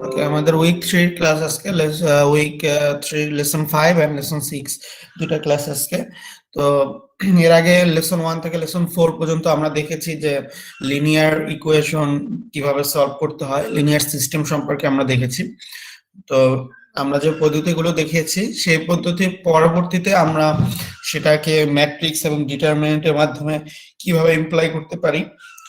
ওকে, আমাদের week 3 class আজকে, week 3 lesson 5 and lesson 6 দুটো ক্লাস আজকে। তো এর আগে লেসন 1 থেকে লেসন 4 পর্যন্ত আমরা দেখেছি যে লিনিয়ার ইকুয়েশন কিভাবে সলভ করতে হয়, লিনিয়ার সিস্টেম সম্পর্কে আমরা দেখেছি। তো আমরা যে পদ্ধতিগুলো দেখিয়েছি সেই পদ্ধতির পরবর্তীতে আমরা সেটাকে ম্যাট্রিক্স এবং ডিটারমিনেন্টের মাধ্যমে কিভাবে ইমপ্লাই করতে পারি,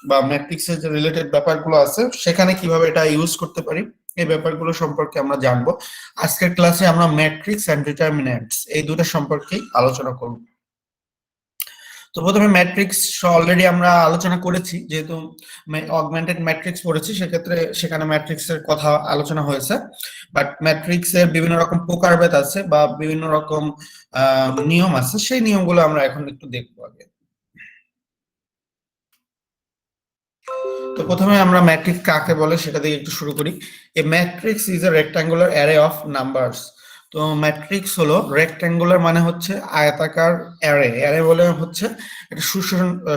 বা ম্যাট্রিক্সের যে রিলেটেড ব্যাপারগুলো আছে সেখানে কিভাবে এটা ইউজ করতে পারি, এই ব্যাপারগুলো সম্পর্কে আমরা জানবো। আজকের ক্লাসে আমরা ম্যাট্রিক্স এন্ড ডিটারমিনেন্টস এই দুটো সম্পর্কেই আলোচনা করব। তো প্রথমে ম্যাট্রিক্স অলরেডি আমরা আলোচনা করেছি, যেহেতু অগমেন্টেড ম্যাট্রিক্স পড়েছি সেক্ষেত্রে সেখানে ম্যাট্রিক্সের কথা আলোচনা হয়েছে। বাট ম্যাট্রিক্সের বিভিন্ন রকম প্রকারভেদ আছে বা বিভিন্ন রকম নিয়ম আছে, সেই নিয়মগুলো আমরা এখন একটু দেখবো আগে। তো প্রথমে আমরা ম্যাট্রিক্স কাকে বলে সেটা দিয়ে একটু শুরু করি। A matrix is a rectangular array of numbers. তো ম্যাট্রিক্স হলো রেক্টাঙ্গুলার, মানে হচ্ছে আয়তাকার অ্যারে। অ্যারে বলে হচ্ছে একটা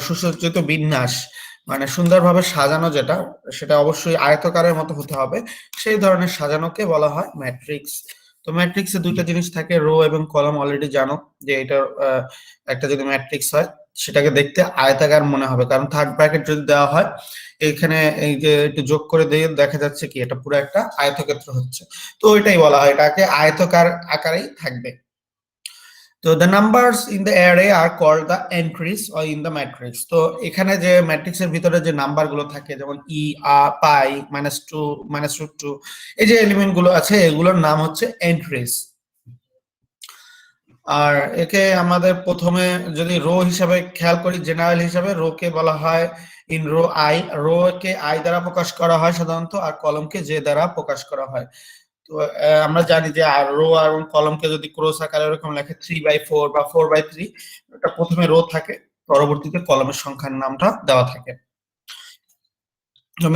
সুসজ্জিত বিন্যাস, মানে সুন্দরভাবে সাজানো, যেটা সেটা অবশ্যই আয়তকারের মতো হতে হবে, সেই ধরনের সাজানোকে বলা হয় ম্যাট্রিক্স। তো ম্যাট্রিক্সে দুইটা জিনিস থাকে, রো এবং কলাম। অলরেডি জানো যে এটা একটা যদি ম্যাট্রিক্স হয় সেটাকে দেখতে আয়তাকার মনে হবে, কারণ থার্ড ব্র্যাকেট যদি দেওয়া হয় এখানে এই যে একটু যোগ করে দিয়ে দেখা যাচ্ছে কি এটা পুরো একটা আয়তক্ষেত্র হচ্ছে। তো এটাই বলা হয়, এটাকে আয়তকার আকারেই থাকবে। তো the numbers in the array are called the entries or in the matrix. তো এখানে যে ম্যাট্রিক্সের ভিতরে যে নাম্বার গুলো থাকে, যেমন পাই, -2, -√2, এই যে এলিমেন্ট গুলো আছে এগুলোর নাম হচ্ছে এন্ট্রিজ। আর একে আমাদের প্রথমে যদি রো হিসাবে খেয়াল করি, জেনারেল হিসাবে রো কে বলা হয় ইন রো আই। রো কে আই দ্বারা প্রকাশ করা হয় সাধারণত, আর কলমকে জে দ্বারা প্রকাশ করা হয়। তো আমরা জানি যে আর রো আর কলমকে যদি ক্রস আকারে এরকম লেখে 3/4 বা 4/3, এটা প্রথমে রো থাকে, পরবর্তীতে কলমের সংখ্যার নামটা দেওয়া থাকে।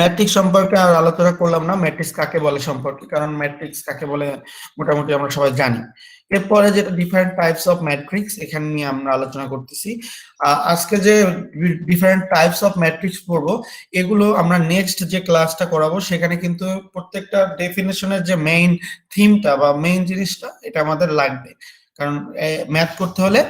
ম্যাট্রিক্স সম্পর্কে আর আলোচনা করলাম না, ম্যাট্রিক্স কাকে বলে সম্পর্কে, কারণ ম্যাট্রিক্স কাকে বলে মোটামুটি আমরা সবাই জানি। এরপরে যেটা ডিফারেন্ট টাইপস অফ ম্যাট্রিক্স, এখানে নিয়ে আমরা আলোচনা করতেছি। আজকে যে ডিফারেন্ট টাইপস অফ ম্যাট্রিক্স পড়বো, এগুলো আমরা নেক্সট যে ক্লাসটা করাবো সেখানে কিন্তু প্রত্যেকটা ডেফিনেশনের যে মেইন থিমটা বা মেইন জিনিসটা এটা আমাদের লাগবে, কারণ ম্যাথ করতে হলে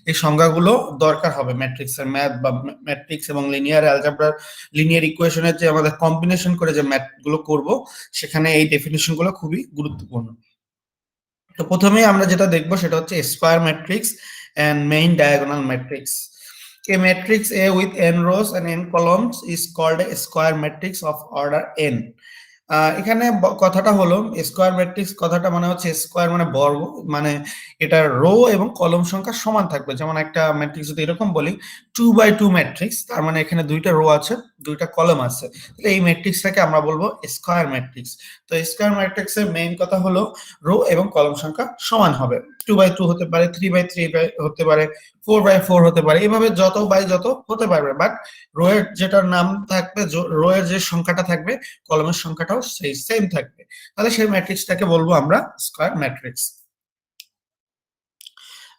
এই সংজ্ঞাগুলো দরকার হবে। ম্যাট্রিক্সের ম্যাথ বা ম্যাট্রিক্স এবং লিনিয়ার অ্যালজেব্রার লিনিয়ার ইকুয়েশনের যে আমাদের কম্বিনেশন করে যে ম্যাথ গুলো করব, সেখানে এই ডেফিনেশন গুলো খুবই গুরুত্বপূর্ণ। তো প্রথমেই আমরা যেটা দেখবো সেটা হচ্ছে square matrix and main diagonal matrix. A matrix A with n rows and n columns is called a square matrix of order n. এখানে কথাটা হলো স্কোয়ার ম্যাট্রিক্স, কথাটা মানে হচ্ছে স্কোয়ার মানে বর্গ, মানে এটা রো এবং কলম সংখ্যা সমান থাকবে। যেমন একটা ম্যাট্রিক্স যদি এরকম বলি 2/2 ম্যাট্রিক্স, তার মানে এখানে দুইটা রো আছে, দুইটা কলম আছে, তাহলে এই ম্যাট্রিক্সটাকে আমরা বলবো স্কোয়ার ম্যাট্রিক্স। তো স্কোয়ার ম্যাট্রিক্সের মেইন কথা হলো রো এবং কলম সংখ্যা সমান হবে। 2/2 হতে পারে, 3/3 হতে পারে, 4/4 হতে পারে, এভাবে যত বাই যত হতে পারবে, বাট রো এর যেটার নাম থাকবে, রো এর যে সংখ্যাটা থাকবে কলমের সংখ্যাটাও সেই সেম থাকবে, তাহলে সেই ম্যাট্রিক্সটাকে বলবো আমরা স্কয়ার ম্যাট্রিক্স।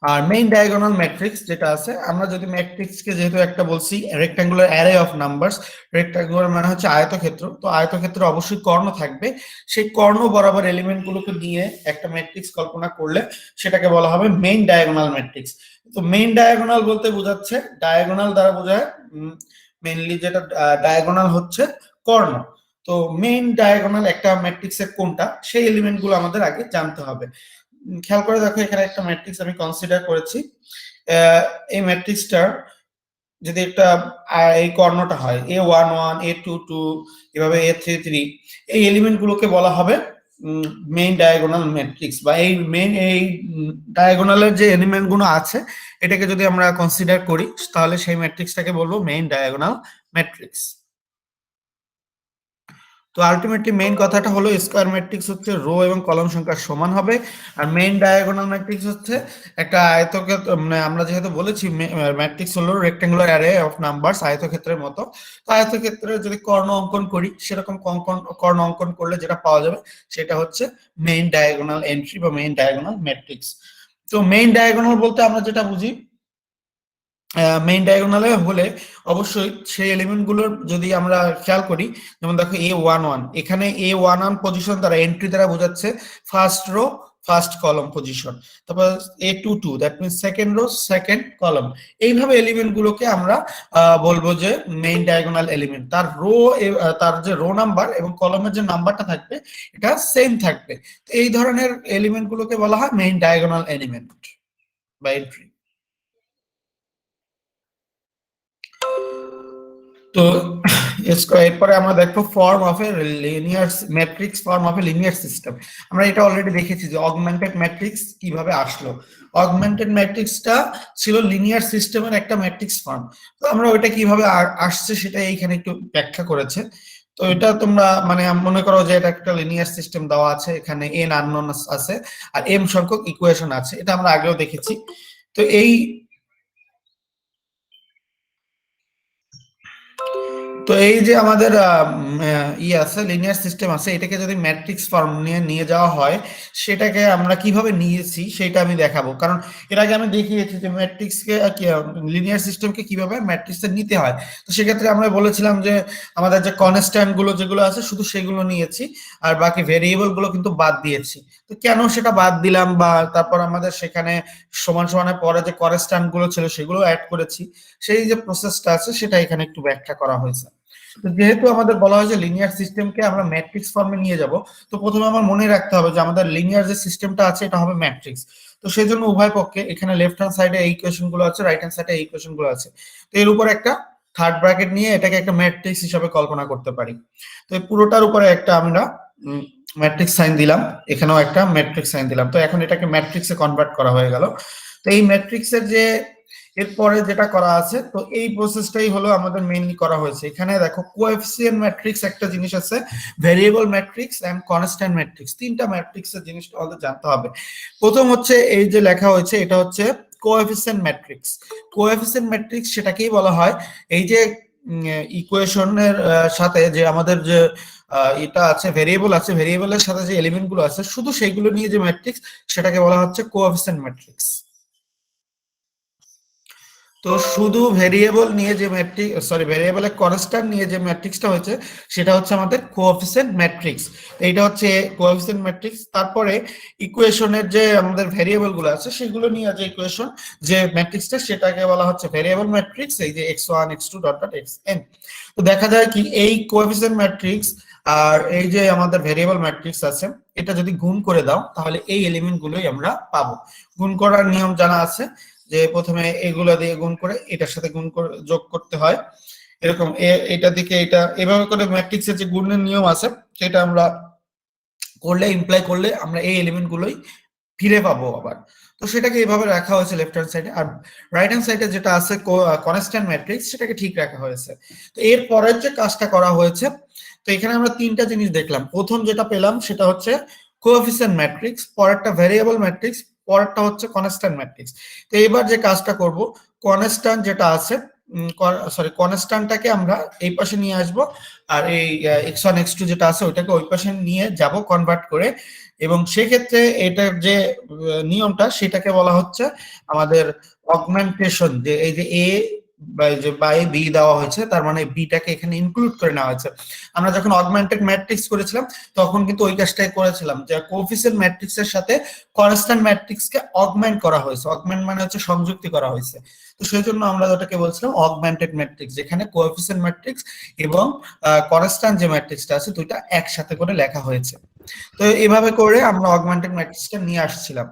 আর মেইন ডায়াগোনাল ম্যাট্রিক্স যেটা আছে, আমরা যদি ম্যাট্রিক্সকে যেহেতু একটা বলছি rectangular array of numbers, rectangular মানে হচ্ছে আয়তক্ষেত্র, তো আয়তক্ষেত্রে অবশ্যই কর্ণ থাকবে, সেই কর্ণ বরাবর এলিমেন্ট গুলোকে নিয়ে একটা ম্যাট্রিক্স কল্পনা করলে সেটাকে বলা হবে মেইন ডায়াগোনাল ম্যাট্রিক্স। তো মেইন ডায়াগোনাল বলতে বোঝাচ্ছে, ডায়াগোনাল দ্বারা বোঝায় মেইনলি যেটা ডায়াগোনাল হচ্ছে কর্ণ। তো মেইন ডায়াগোনাল একটা ম্যাট্রিক্সের কোনটা, সেই এলিমেন্ট গুলো আমাদের আগে জানতে হবে। খেয়াল করে দেখো, এখানে একটা ম্যাট্রিক্স আমি কনসিডার করেছি। এই ম্যাট্রিক্সটার যদি একটা এই কর্ণটা হয় A11, A22, এভাবে A33, এই এলিমেন্ট গুলোকে বলা হবে মেইন ডায়াগোনাল ম্যাট্রিক্স, বা এই ডায়াগোনালের যে এলিমেন্ট গুলো আছে এটাকে যদি আমরা কনসিডার করি তাহলে সেই ম্যাট্রিক্সটাকে বলবো মেইন ডায়াগোনাল ম্যাট্রিক্স। তো আলটিমেটলি মেইন কথাটা হলো স্কয়ার ম্যাট্রিক্স হচ্ছে রো এবং কলাম সংখ্যা সমান হবে, আর মেইন ডায়াগোনাল ম্যাট্রিক্স হচ্ছে একটা আয়তক্ষেত্র, মানে আমরা যেহেতু বলেছি ম্যাট্রিক্স হলো রেক্টাঙ্গুলার অ্যারে অফ নাম্বারস, আয়তক্ষেত্রের মতো। তো আয়তক্ষেত্রে যদি কর্ণ অঙ্কন করি, সেরকম কর্ণ অঙ্কন করলে যেটা পাওয়া যাবে সেটা হচ্ছে মেইন ডায়াগোনাল এন্ট্রি বা মেইন ডায়াগোনাল ম্যাট্রিক্স। তো মেইন ডায়াগোনাল বলতে আমরা যেটা বুঝি, মেইন ডায়াগোনালে হলে অবশ্যই সেই এলিমেন্ট গুলোর যদি আমরা খেয়াল করি, যেমন দেখো A11, এখানে A11 পজিশন দ্বারা এন্ট্রি দ্বারা বোঝাচ্ছে ফার্স্ট রো ফার্স্ট কলম পজিশন, তারপর A22 that means second rho second কলম। এইভাবে এলিমেন্ট গুলোকে আমরা বলবো যে মেইন ডায়াগোনাল এলিমেন্ট। তার রো, তার যে রো নাম্বার এবং কলমের যে নাম্বারটা থাকবে এটা সেম থাকবে। এই ধরনের এলিমেন্ট গুলোকে বলা হয় মেইন ডায়াগোনাল এলিমেন্ট বা এন্ট্রি। তো এরপরে আমরা দেখবো form of a linear matrix, form of a linear system. আমরা এটা অলরেডি দেখেছি যে অগমেন্টেড ম্যাট্রিক্স কিভাবে আসলো। অগমেন্টেড ম্যাট্রিক্সটা ছিল লিনিয়ার সিস্টেমের একটা ম্যাট্রিক্স ফর্ম। তো আমরা ওইটা কিভাবে আসছে সেটা এইখানে একটু ব্যাখ্যা করেছে। তো এটা তোমরা মানে মনে করো যে এটা একটা লিনিয়ার সিস্টেম দেওয়া আছে, এখানে n আননোন আছে আর m সংখ্যক ইকুয়েশন আছে, এটা আমরা আগেও দেখেছি। তো এই যে আমাদের আছে লিনিয়ার সিস্টেম আছে, এটাকে যদি ম্যাট্রিক্স ফর্ম নিয়ে নিয়ে যাওয়া হয় সেটাকে আমরা কিভাবে নিয়েছি সেটা আমি দেখাবো। কারণ এর আগে আমি দেখিয়েছি যে ম্যাট্রিক্সকে লিনিয়ার সিস্টেমকে কিভাবে ম্যাট্রিক্সে নিতে হয়। তো সেক্ষেত্রে আমরা বলেছিলাম যে আমাদের যে কনস্ট্যান্ট গুলো যেগুলো আছে শুধু সেগুলো নিয়েছি আর বাকি ভেরিয়েবল গুলো কিন্তু বাদ দিয়েছি। তো কেন সেটা বাদ দিলাম, বা তারপর আমাদের সেখানে সমান সমানের পরে যে কনস্ট্যান্ট গুলো ছিল সেগুলো অ্যাড করেছি, সেই যে প্রসেসটা আছে সেটা এখানে একটু ব্যাখ্যা করা হয়েছে। তো যেহেতু আমাদের বলা হয় যে লিনিয়ার সিস্টেমকে আমরা ম্যাট্রিক্স ফর্মে নিয়ে যাব, তো প্রথমে আমার মনে রাখতে হবে যে আমাদের লিনিয়ার যে সিস্টেমটা আছে এটা হবে ম্যাট্রিক্স। তো সেই জন্য উভয় পক্ষে এখানে লেফট হ্যান্ড সাইডে এই ইকুয়েশন গুলো আছে, রাইট হ্যান্ড সাইডে এই ইকুয়েশন গুলো আছে। তো এর উপর একটা থার্ড ব্র্যাকেট নিয়ে এটাকে একটা ম্যাট্রিক্স হিসাবে কল্পনা করতে পারি। তো এই পুরোটার উপরে একটা আমরা ম্যাট্রিক্স সাইন দিলাম, এখানেও একটা ম্যাট্রিক্স সাইন দিলাম। তো এখন এটাকে ম্যাট্রিক্সে কনভার্ট করা হয়ে গেল। তো এই ম্যাট্রিক্সের যে এরপরে যেটা করা আছে, তো এই প্রসেসটাই হলো আমাদের মেইনলি করা হয়েছে। এখানে দেখো কোএফিসিয়েন্ট ম্যাট্রিক্স একটা জিনিস আছে, variable matrix and constant matrix, তিনটা ম্যাট্রিক্সের জিনিসটা আমাদের জানতে হবে। প্রথম হচ্ছে এই যে লেখা হয়েছে এটা হচ্ছে কোএফিসিয়েন্ট ম্যাট্রিক্স। কোএফিসিয়েন্ট ম্যাট্রিক্স সেটাকেই বলা হয় এই যে ইকুয়েশনের সাথে যে আমাদের যে এটা আছে ভেরিয়েবল আছে, ভেরিয়েবলের সাথে যে এলিমেন্ট গুলো আছে শুধু সেইগুলো নিয়ে যে ম্যাট্রিক্স সেটাকে বলা হচ্ছে কোএফিসিয়েন্ট ম্যাট্রিক্স। তো শুধু ভেরিয়েবল নিয়ে যে ম্যাট্রিক্স, সরি ভেরিয়েবলের কনস্ট্যান্ট নিয়ে যে ম্যাট্রিক্সটা হয়েছে সেটা হচ্ছে আমাদের কোএফিসিয়েন্ট ম্যাট্রিক্স। এইটা হচ্ছে কোএফিসিয়েন্ট ম্যাট্রিক্স। তারপরে ইকুয়েশনের যে আমাদের ভেরিয়েবল গুলো আছে সেগুলো নিয়ে যে ইকুয়েশন যে ম্যাট্রিক্সটা সেটাকে বলা হচ্ছে ভেরিয়েবল ম্যাট্রিক্স, এই যে x1 x2 dot dot xn। তো দেখা যায় কি এই কোএফিসিয়েন্ট ম্যাট্রিক্স আর এই যে আমাদের ভেরিয়েবল ম্যাট্রিক্স আছে এটা যদি গুণ করে দাও তাহলে এই এলিমেন্ট গুলোই আমরা পাবো। গুণ করার নিয়ম জানা আছে যে প্রথমে এগুলা দিয়ে গুণ করে এটার সাথে গুণ করে যোগ করতে হয়, এরকম এটা দিকে এটা এভাবে করে ম্যাট্রিক্সের যে গুণের নিয়ম আছে সেটা আমরা করলে ইমপ্লাই করলে আমরা এই এলিমেন্ট গুলোই ফিরে পাবো আবার। তো সেটাকে এইভাবে রাখা হয়েছে লেফট হ্যান্ড সাইডে, আর রাইট হ্যান্ড সাইডে যেটা আছে কনস্ট্যান্ট ম্যাট্রিক্স সেটাকে ঠিক রাখা হয়েছে। তো এর পরের যে কাজটা করা হয়েছে, তো এখানে আমরা তিনটা জিনিস দেখলাম। প্রথম যেটা পেলাম সেটা হচ্ছে কোএফিসিয়েন্ট ম্যাট্রিক্স, পরেরটা ভেরিয়েবল ম্যাট্রিক্স, পরেরটা হচ্ছে কনস্ট্যান্ট ম্যাট্রিক্স। তো এবার যে কাজটা করব, কনস্ট্যান্ট যেটা আছে সরি কনস্ট্যান্টটাকে আমরা এই পাশে নিয়ে আসব, আর এই x1 x2 যেটা আছে ওইটাকে ওই পাশে নিয়ে যাব কনভার্ট করে। এবং সেক্ষেত্রে এটার যে নিয়মটা সেটাকে বলা হচ্ছে আমাদের অগমেন্টেশন, যে এই যে এ বাই বি দেওয়া হয়েছে তার মানে বিটাকে এখানে ইনক্লুড করে নেওয়া হয়েছে। আমরা যখন অগমেন্টেড ম্যাট্রিক্স করেছিলাম তখন কিন্তু ওই কাজটাই করেছিলাম যে কোএফিসিয়েন্ট ম্যাট্রিক্স এর সাথে কনস্ট্যান্ট ম্যাট্রিক্সকে অগমেন্ট করা হয়েছে। অগমেন্ট মানে হচ্ছে সংযুক্তি করা হয়েছে। তো সেই জন্য আমরা যেটাকে বলছিলাম অগমেন্টেড ম্যাট্রিক্স, যেখানে কোএফিসিয়েন্ট ম্যাট্রিক্স এবং কনস্ট্যান্ট যে ম্যাট্রিক্সটা আছে দুইটা একসাথে করে লেখা হয়েছে। তো এভাবে করে আমরা অগমেন্টেড ম্যাট্রিক্সটা নিয়ে আসছিলাম।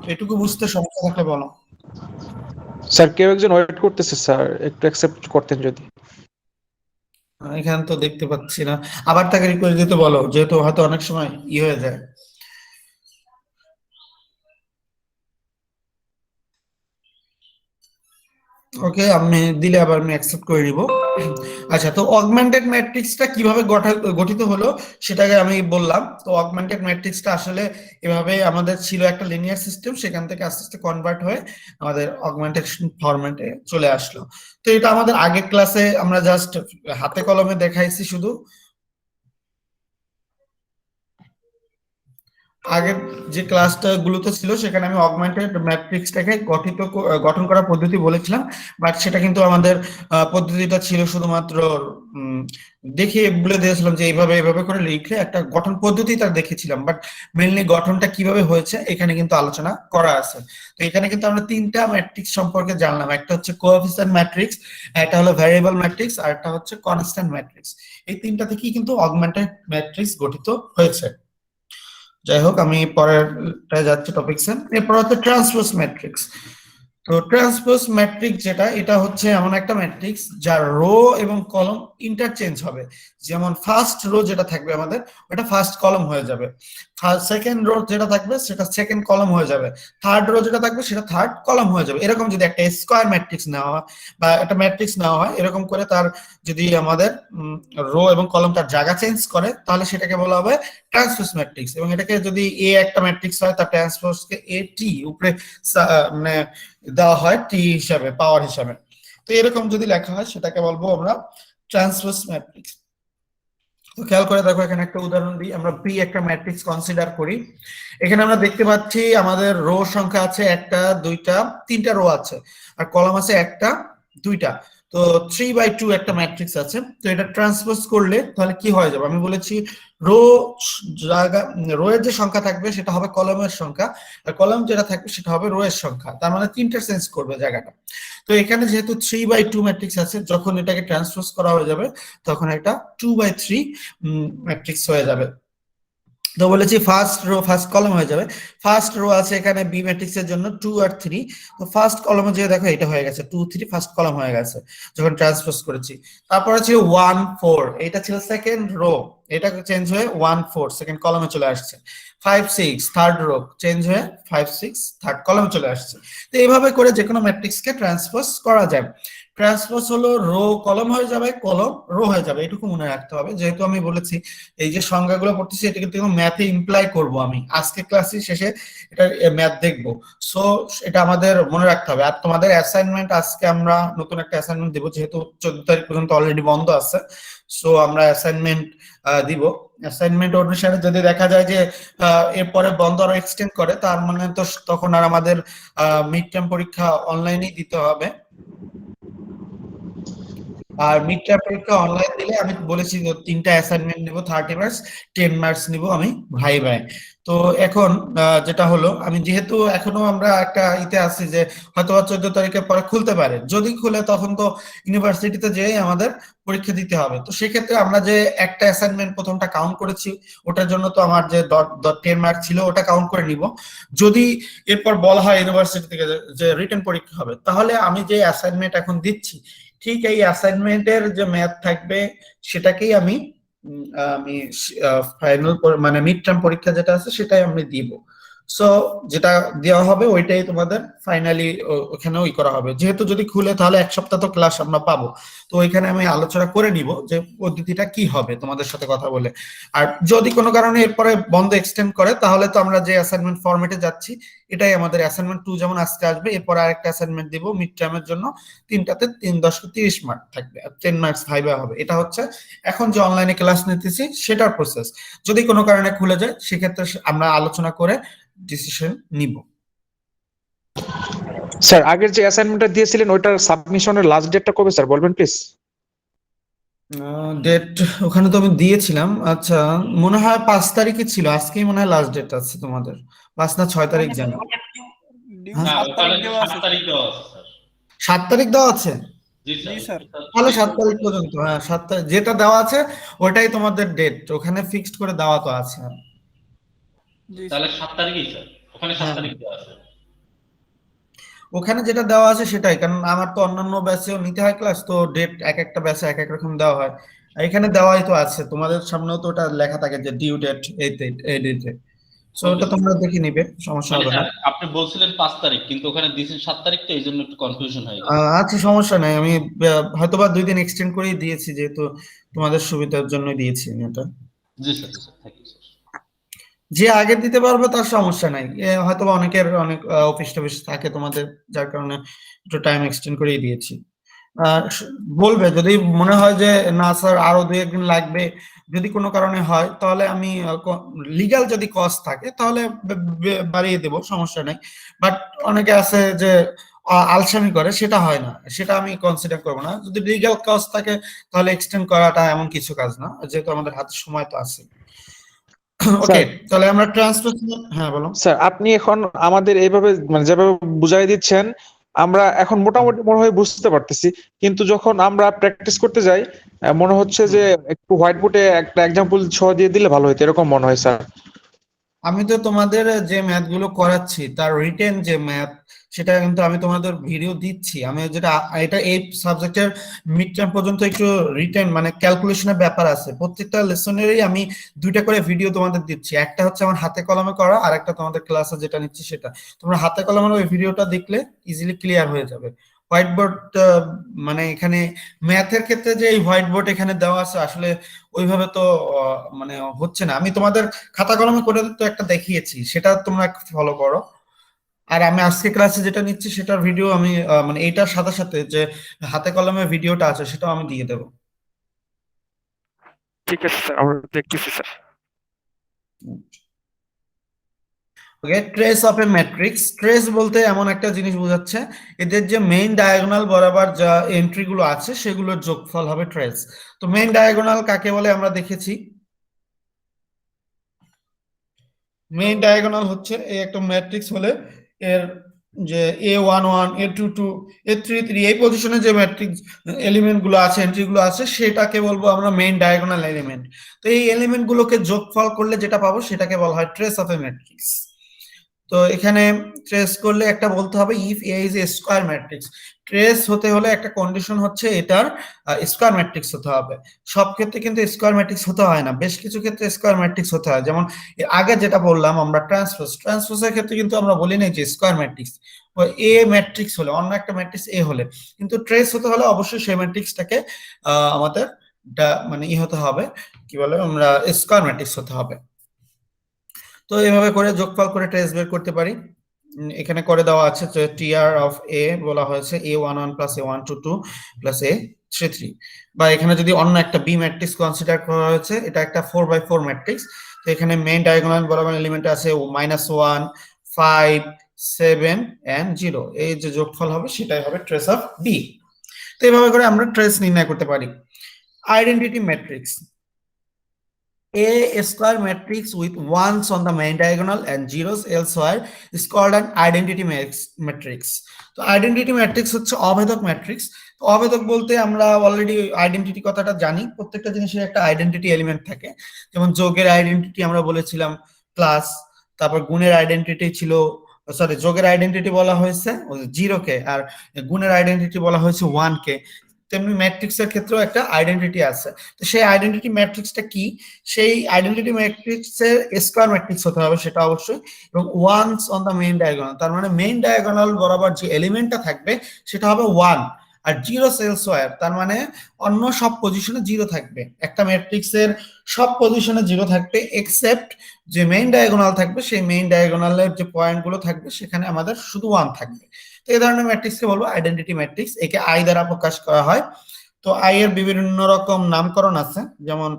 তো এটুকু বুঝতে সমস্যা থাকলে বলো। স্যার কেউ একজন ওয়েট করতেছে স্যার, একটু অ্যাকসেপ্ট করতেন যদি। এখানে তো দেখতে পাচ্ছি না, আবার তাকে রিকোয়েস্ট দিতে বলো, যেহেতু হয়তো অনেক সময় হয়ে যায়। ওকে, আমি দিলে আবার আমি অ্যাকসেপ্ট করে নিব। আচ্ছা, তো অগমেন্টেড ম্যাট্রিক্সটা কিভাবে গঠিত হলো সেটাকে আমি বললাম। তো অগমেন্টেড ম্যাট্রিক্সটা আসলে এভাবে আমাদের ছিল একটা লিনিয়ার সিস্টেম, সেখান থেকে আস্তে আস্তে কনভার্ট হয়ে আমাদের অগমেন্টেশন ফরম্যাটে চলে আসলো। তো এটা আমাদের আগের ক্লাসে আমরা জাস্ট হাতে কলমে দেখাইছি শুধু। আগের যে ক্লাসটা গুলোতে ছিল সেখানে আমি অগমেন্টেড ম্যাট্রিক্সটাকে গঠন করার পদ্ধতি বলেছিলাম, বাট সেটা কিন্তু আমাদের পদ্ধতিটা ছিল শুধুমাত্র উম, দেখিয়ে বলে দিয়েছিলাম যে এইভাবে এইভাবে করে লিখলে একটা গঠন পদ্ধতি তার দেখেছিলাম, বাট মেইনলি গঠনটা কিভাবে হয়েছে এখানে কিন্তু আলোচনা করা আছে। তো এখানে কিন্তু আমরা তিনটা ম্যাট্রিক্স সম্পর্কে জানলাম, একটা হচ্ছে কোএফিসিয়েন্ট ম্যাট্রিক্স, একটা হলো ভ্যারিয়েবল ম্যাট্রিক্স, আর একটা হচ্ছে কনস্ট্যান্ট ম্যাট্রিক্স। এই তিনটা থেকেই কিন্তু অগমেন্টেড ম্যাট্রিক্স গঠিত হয়েছে। যাই হোক, আমি পরেরটায় যাচ্ছি টপিকসে। এরপর হচ্ছে ট্রান্সপোজ ম্যাট্রিক্স। তো ট্রান্সপোজ ম্যাট্রিক্স যেটা, এটা হচ্ছে এমন একটা ম্যাট্রিক্স যার রো এবং কলম ইন্টারচেঞ্জ হবে। যেমন ফার্স্ট রো যেটা থাকবে আমাদের, ওটা ফার্স্ট কলম হয়ে যাবে। সেকেন্ড রো যেটা থাকবে সেটা সেকেন্ড কলম হয়ে যাবে। থার্ড রো যেটা থাকবে সেটা থার্ড কলম হয়ে যাবে। এরকম যদি একটা স্কোয়ার ম্যাট্রিক্স নেওয়া হয় বা একটা ম্যাট্রিক্স নেওয়া হয়, এরকম করে তার যদি আমাদের রো এবং কলম তার জায়গা চেঞ্জ করে, তাহলে সেটাকে বলা হবে ট্রান্সপোজ ম্যাট্রিক্স। এবং এটাকে যদি এ একটা ম্যাট্রিক্স হয়, তার ট্রান্সপোজকে এ টি উপরে মানে দেওয়া হয় টি হিসাবে, পাওয়ার হিসাবে। তো এরকম যদি লেখা হয় সেটাকে বলবো আমরা ট্রান্সপোজ ম্যাট্রিক্স। তো খেয়াল করে দেখো, এখানে একটা উদাহরণ দিই। আমরা পি একটা ম্যাট্রিক্স কনসিডার করি। এখানে আমরা দেখতে পাচ্ছি আমাদের রো সংখ্যা আছে একটা, দুইটা, তিনটা রো আছে, আর কলাম আছে একটা, দুইটা। তো 3/2 একটা ম্যাট্রিক্স আছে। তো এটা ট্রান্সপোজ করলে তাহলে কি হয়ে যাবে? আমি বলেছি রো জায়গা, রো এর যে সংখ্যা থাকবে সেটা হবে কলমের সংখ্যা, আর কলম যেটা থাকবে সেটা হবে রো এর সংখ্যা। তার মানে তিনটা চেঞ্জ করবে জায়গাটা। তো এখানে যেহেতু 3/2 ম্যাট্রিক্স আছে, যখন এটাকে ট্রান্সপোজ করা হয়ে যাবে তখন এটা 2/3 ম্যাট্রিক্স হয়ে যাবে। তো বলেছি ফার্স্ট রো ফার্স্ট কলম হয়ে যাবে। ফার্স্ট রো আছে এখানে বি ম্যাট্রিক্স এর জন্য 2 আর 3। তো ফার্স্ট কলমে যে দেখো এটা হয়ে গেছে 2 3, ফার্স্ট কলম হয়ে গেছে যখন ট্রান্সপোজ করেছি। তারপরে ছিল 1 4, এটা ছিল সেকেন্ড রো, এটা চেঞ্জ হয়ে 1 4 সেকেন্ড কলমে চলে আসছে। 5 6 থার্ড রো, চেঞ্জ হয়ে 5 6 থার্ড কলমে চলে আসছে। তো এইভাবে করে যে কোনো ম্যাট্রিক্সকে ট্রান্সপোজ করা যায়। ট্রান্সপোজ হলো রো কলম হয়ে যাবে, কলম রো হয়ে যাবে, এটুকু মনে রাখতে হবে। যেহেতু আমি বলেছি এই যে সংজ্ঞাগুলো পড়তেছি এটা কিন্তু ম্যাথে ইমপ্লাই করব আমি আজকে ক্লাসের শেষে, এটা ম্যাথ দেখবো। সো এটা আমাদের মনে রাখতে হবে। আর তোমাদের অ্যাসাইনমেন্ট, আজকে আমরা নতুন একটা অ্যাসাইনমেন্ট দেবো, যেহেতু 14 তারিখ পর্যন্ত অলরেডি বন্ধ আছে। সো আমরা অ্যাসাইনমেন্ট দিব। অ্যাসাইনমেন্ট অনুসারে যদি দেখা যায় যে এরপরে বন্ধ আরো এক্সটেন্ড করে, তার মানে তো তখন আর আমাদের মিড টার্ম পরীক্ষা অনলাইনেই দিতে হবে। আর মিড টার্ম পরীক্ষা অনলাইন দিলে আমি বলেছি যে তিনটা অ্যাসাইনমেন্ট নিব, 30 মার্কস, 10 মার্কস নিব আমি ভাই ভাই। তো এখন যেটা হলো, আমি যেহেতু এখনো আমরা একটা ইতে আছি যে হয়তো 14 তারিখের পরে খুলতে পারে, যদি খুলে তখন তো ইউনিভার্সিটিতে যেয়ে আমাদের পরীক্ষা দিতে হবে। তো সেক্ষেত্রে আমরা যে একটা অ্যাসাইনমেন্ট প্রথমটা কাউন্ট করেছি, ওটার জন্য তো আমার যে 10 মার্ক ছিল ওটা কাউন্ট করে নিব। যদি এরপর বলা হয় ইউনিভার্সিটি থেকে যে রিটেন পরীক্ষা হবে, তাহলে আমি যে অ্যাসাইনমেন্ট এখন দিচ্ছি ঠিক এই অ্যাসাইনমেন্টের যে ম্যাথ থাকবে সেটাকেই আমি আমি ফাইনাল মানে মিড টার্ম পরীক্ষা যেটা আছে সেটাই আমি দিব। সো যেটা দেওয়া হবে ওইটাই তোমাদের ফাইনালি ওখানে ওই করা হবে। যেহেতু যদি খুলে তাহলে এক সপ্তাহ তো ক্লাস আমরা পাবো। তো ওইখানে আমি আলোচনা করে নিব যে পদ্ধতিটা কি হবে তোমাদের সাথে কথা বলে। আর যদি কোনো কারণে এরপরে বন্ধ এক্সটেন্ড করে, তাহলে তো আমরা যে অ্যাসাইনমেন্ট ফরম্যাটে যাচ্ছি এটাই আমাদের অ্যাসাইনমেন্ট 2 যেমন আজকে আসবে, এরপর আরেকটা অ্যাসাইনমেন্ট দিব মিড টার্মের জন্য। তিনটাতে 3 × 30 মার্ক থাকবে আর 10 মার্কস ভাইবা হবে। এটা হচ্ছে এখন যে অনলাইনে ক্লাস নিতেছি সেটার প্রসেস। যদি কোনো কারণে খুলে যায় সেক্ষেত্রে আমরা আলোচনা করে ডিসিশন নিব। স্যার আগের যে অ্যাসাইনমেন্টটা দিয়েছিলেন ওইটার সাবমিশনের লাস্ট ডেটটা কবে স্যার বলবেন প্লিজ? ডেট ওখানে তো আমি দিয়েছিলাম। আচ্ছা, মনে হয় 5 তারিখে ছিল, আজকেই মনে হয় লাস্ট ডেট আছে তোমাদের, 5 না 6 তারিখ জানো। হ্যাঁ, 7 তারিখ দেওয়া আছে। 7 তারিখ দেওয়া আছে। জি স্যার। তাহলে 7 তারিখ পর্যন্ত, হ্যাঁ 7 তারিখ যেটা দেওয়া আছে ওটাই তোমাদের ডেট, ওখানে ফিক্সড করে দেওয়া তো আছে। তাহলে 7 তারিখই স্যার, ওখানে 7 হ্যাঁ। তারিখ দেওয়া আছে। ওখানে যেটা দেওয়া আছে সেটাই, কারণ আমার তো অন্যান্য ব্যাচেও নিতে হয় ক্লাস, তো ডেট এক একটা ব্যাচে এক এক রকম দেওয়া হয়। আর এখানে দেওয়াই তো আছে, তোমাদের সামনেও তো ওটা লেখা থাকে যে ডিউ ডেট এই ডেটে। সো ওটা তোমরা দেখে নিবে, সমস্যা মানে হবে না। স্যার আপনি বলছিলেন 5 তারিখ, কিন্তু ওখানে দিয়েছেন 7 তারিখ, তো এই জন্য একটু কনফিউশন হয়ে গেছে। আচ্ছা, সমস্যা নাই। আমি হয়তোবা 2 দিন এক্সটেন্ড করেই দিয়েছি, যেহেতু তোমাদের সুবিধার জন্য দিয়েছি আমি এটা। জি স্যার, জি স্যার, থ্যাংক ইউ স্যার। যে আগে দিতে পারবে তার সমস্যা নাই। হয়তোবা অনেকের অনেক অফিস টফিস থাকে তোমাদের, যার কারণে একটু টাইম এক্সটেন্ড করেই দিয়েছি। বলবে যদি মনে হয় যে না স্যার আরো 2-1 দিন লাগবে, যদি কোনো কারণে হয় তাহলে আমি লিগ্যাল যদি কস্ট থাকে তাহলে বাড়িয়ে দেব, সমস্যা নেই। বাট অনেকে আছে যে আলসামি করে, সেটা হয় না, সেটা আমি কনসিডার করবো না। যদি লিগ্যাল কস্ট থাকে তাহলে এক্সটেন্ড করাটা এমন কিছু কাজ না, যেহেতু আমাদের হাতে সময় তো আছে। ওকে, তাহলে আমরা ট্রান্সফার, হ্যাঁ বলো। স্যার আপনি এখন আমাদের এইভাবে মানে যেভাবে বুঝাই দিচ্ছেন আমরা এখন মোটামুটি মনে হয় বুঝতে পারতেছি, কিন্তু যখন আমরা প্র্যাকটিস করতে যাই মনে হচ্ছে যে একটু হোয়াইট বোর্ডে একটা এক্সাম্পল সহ দিয়ে দিলে ভালো হতো, এরকম মনে হয় স্যার। আমি তো তোমাদের যে ম্যাথ গুলো করাচ্ছি তার রিটেন যে ম্যাথ, সেটা কিন্তু আমি তোমাদের ভিডিও দিচ্ছি। আমি যেটা এটা এই সাবজেক্টের মিড টার্ম পর্যন্ত একটু রিটেন মানে ক্যালকুলেশনের ব্যাপার আছে, প্রত্যেকটা লেসনেরই আমি 2টা করে ভিডিও তোমাদের দিচ্ছি। একটা হচ্ছে আমার হাতে কলমে করা, আর একটা তোমাদের ক্লাসে যেটা নিচ্ছি সেটা। তোমরা হাতে কলমের ওই ভিডিওটা দেখলে ইজিলি ক্লিয়ার হয়ে যাবে। হোয়াইট বোর্ড মানে এখানে ম্যাথের ক্ষেত্রে যে এই হোয়াইট বোর্ড এখানে দেওয়া আছে আসলে ওইভাবে তো মানে হচ্ছে না। আমি তোমাদের খাতা কলমে করে তো একটা দেখিয়েছি, সেটা তোমরা ফলো করো। আর আমি আজকে ক্লাসে যেটা নিচ্ছি সেটার ভিডিও আমি মানে এইটার সাথে সাথে যে হাতে কলমে ভিডিওটা আছে সেটাও আমি দিয়ে দেবো। ঠিক আছে স্যার, আমরা দেখতেছি sir. Okay, trace of A matrix. Trace বলতে এমন একটা জিনিস বোঝাচ্ছে এদের যে মেইন ডায়াগোনাল বরাবর যা এন্ট্রি গুলো আছে সেগুলোর যোগফল হবে ট্রেস। তো মেইন ডায়াগোনাল কাকে বলে আমরা দেখেছি। মেইন ডায়াগোনাল হচ্ছে এই একটা ম্যাট্রিক্স হলে এর যে A11 A22 A33 এই পজিশনে যে ম্যাট্রিক্স এলিমেন্ট গুলো আছে, এন্ট্রি গুলো আছে, সেটাকে বলবো আমরা মেইন ডায়াগোনাল এলিমেন্ট। তো এই এলিমেন্ট গুলোকে যোগফল করলে যেটা পাবো সেটাকে বলা হয় ট্রেস অফ এ ম্যাট্রিক্স। তো এখানে ট্রেস করলে একটা বলতে হবে if A is a square matrix. Trace হতে হলে একটা কন্ডিশন হচ্ছে এটার স্কয়ার ম্যাট্রিক্স হতে হবে। সব ক্ষেত্রে কিন্তু স্কয়ার ম্যাট্রিক্স হতে হয় না, বেশ কিছু ক্ষেত্রে স্কয়ার ম্যাট্রিক্স হতে হয়। যেমন এর আগে যেটা বললাম আমরা ট্রান্সপোজের ক্ষেত্রে কিন্তু আমরা বলি না যে স্কয়ার ম্যাট্রিক্স, এ ম্যাট্রিক্স হলে অন্য একটা ম্যাট্রিক্স এ হলে, কিন্তু ট্রেস হতে হলে অবশ্যই সেই ম্যাট্রিক্সটাকে আমাদের মানে হতে হবে, কি বলে আমরা স্কয়ার ম্যাট্রিক্স হতে হবে। তো এভাবে করে যোগফল করে ট্রেস বের করতে পারি। এখানে করে দেওয়া আছে যে টিআর অফ এ বলা হয়েছে A11 plus A122 plus A33, বা এখানে যদি অন্য একটা বি ম্যাট্রিক্স কনসিডার করা হয়েছে, এটা একটা 4x4 ম্যাট্রিক্স। তো এখানে মেইন ডায়াগোনাল বরাবর এলিমেন্ট আছে -1 5 7 এন্ড 0, এই যে যোগফল হবে সেটাই হবে ট্রেস অফ বি। তো এভাবে করে আমরা ট্রেস নির্ণয় করতে পারি। Identity matrix. A square matrix with ones on the main diagonal and zeros elsewhere is called an identity matrix. তো আইডেন্টিটি ম্যাট্রিক্স হচ্ছে অভেদক ম্যাট্রিক্স। তো অভেদক বলতে আমরা অলরেডি আইডেন্টিটি কথাটা জানি, প্রত্যেকটা জিনিসের একটা আইডেন্টিটি এলিমেন্ট থাকে। যেমন যোগের আইডেন্টিটি আমরা বলেছিলাম প্লাস, তারপর গুণের আইডেন্টিটি ছিল, সরি যোগের আইডেন্টিটি বলা হয়েছে 0 কে, আর গুণের আইডেন্টিটি বলা হয়েছে 1 কে। তেমনি ম্যাট্রিক্সের ক্ষেত্রেও একটা আইডেন্টিটি আছে। তো সেই আইডেন্টিটি ম্যাট্রিক্সটা কি, সেই আইডেন্টিটি ম্যাট্রিক্সের স্কয়ার ম্যাট্রিক্স হতে হবে সেটা অবশ্যই, এবং ones on the main diagonal, তার মানে মেইন ডায়াগোনাল বরাবর যে এলিমেন্টটা থাকবে সেটা হবে 1, আর 0 এলসওয়্যার তার মানে অন্য সব পজিশনে 0 থাকবে। একটা ম্যাট্রিক্সের সব পজিশনে 0 থাকবে এক্সেপ্ট যে মেইন ডায়াগোনাল থাকবে, সেই মেইন ডায়াগোনালের যে পয়েন্টগুলো থাকবে সেখানে আমাদের শুধু 1 থাকবে। তো এই ধরনের ম্যাট্রিক্সকে বলবো আইডেন্টিটি ম্যাট্রিক্স, একে আই দ্বারা প্রকাশ করা হয়। তো আই এর বিভিন্ন রকম নামকরণ আছে, যেমন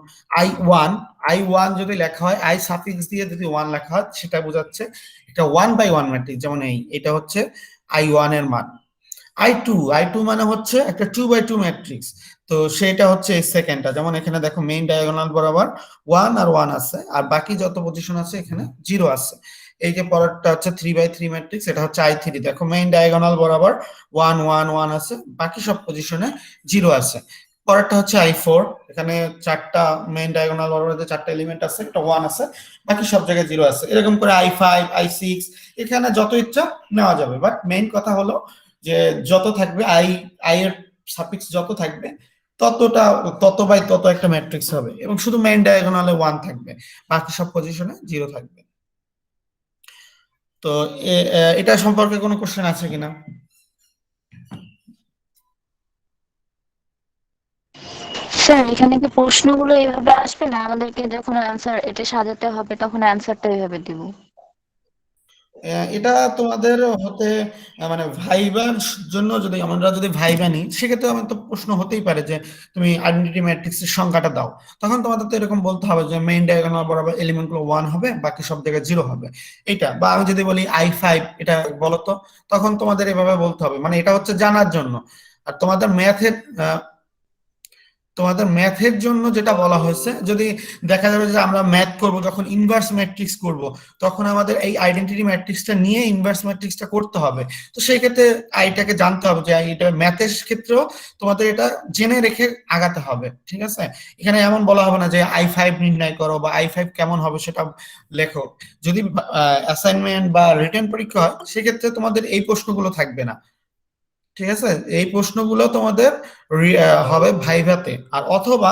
I1 যদি লেখা হয় আই সাফিক্স দিয়ে যদি 1 লেখা হয় সেটা বোঝাচ্ছে এটা 1/1 ম্যাট্রিক্স, যেমন এটা হচ্ছে I1 এর মান। I2 মানে হচ্ছে একটা 2/2 ম্যাট্রিক্স, তো সেটা হচ্ছে এই সেকেন্ডটা। যেমন এখানে দেখো মেইন ডায়াগোনাল বরাবর 1 আর 1 আছে, আর বাকি যত পজিশন আছে এখানে 0 আছে। এই যে পরেরটা হচ্ছে 3/3 ম্যাট্রিক্স, এটা হচ্ছে I3, দেখো মেইন ডায়াগোনাল বরাবর 1 1 1 আছে, বাকি সব পজিশনে 0 আছে। পরেরটা হচ্ছে I4, এখানে চারটা মেইন ডায়াগোনাল বরাবর যে চারটা এলিমেন্ট আছে একটা 1 আছে, বাকি সব জায়গায় 0 আছে। এরকম করে I5 I6 এখানে যত ইচ্ছা নেওয়া যাবে, বাট মেইন কথা হলো যে যত থাকবে আই এর সাফিক্স যত থাকবে তত বাই তত একটা ম্যাট্রিক্স হবে, এবং শুধু মেইন ডায়াগোনালে 1 থাকবে, বাকি সব পজিশনে 0 থাকবে। তো এটা সম্পর্কে কোনো কোশ্চেন আছে কিনা? স্যার এখানে কি প্রশ্নগুলো এইভাবে আসবে না, আমাদেরকে যখন অ্যান্সার এটা সাজাতে হবে তখন অ্যান্সারটা এইভাবে দিব? এটা তোমাদের হতে মানে ভাইবার জন্য যদি আমরা যদি ভাইবা নিই সেক্ষেত্রে আমার তো প্রশ্ন হতেই পারে যে তুমি আইডেন্টিটি ম্যাট্রিক্সের সংখ্যাটা দাও, তখন তোমাদের তো এরকম বলতে হবে যে মেইন ডায়াগোনাল বরাবর এলিমেন্ট গুলো 1 হবে, বাকি সব জায়গায় 0 হবে। এটা বা আমি যদি বলি I5 এটা বলো তো, তখন তোমাদের এভাবে বলতে হবে, মানে এটা হচ্ছে জানার জন্য। আর তোমাদের ম্যাথের জন্য যেটা বলা হয়েছে, যদি দেখা যাবে যে আমরা ম্যাথ করব, যখন ইনভার্স ম্যাট্রিক্স করব, তখন আমাদের এই আইডেন্টিটি ম্যাট্রিক্সটা নিয়ে ইনভার্স ম্যাট্রিক্সটা করতে হবে। তো সেই ক্ষেত্রে আইটাকে জানতে হবে যে এটা ম্যাথের ক্ষেত্রেও তোমাদের এটা জেনে রেখে আগাতে হবে, ঠিক আছে? এখানে এমন বলা হবে না যে I5 নির্ণয় করো বা I5 কেমন হবে সেটা লেখো। যদি অ্যাসাইনমেন্ট বা রিটেন পরীক্ষা হয় সেক্ষেত্রে তোমাদের এই প্রশ্নগুলো থাকবে না, ঠিক আছে? এই প্রশ্নগুলো তোমাদের হবে ভাইভাতে। আর অথবা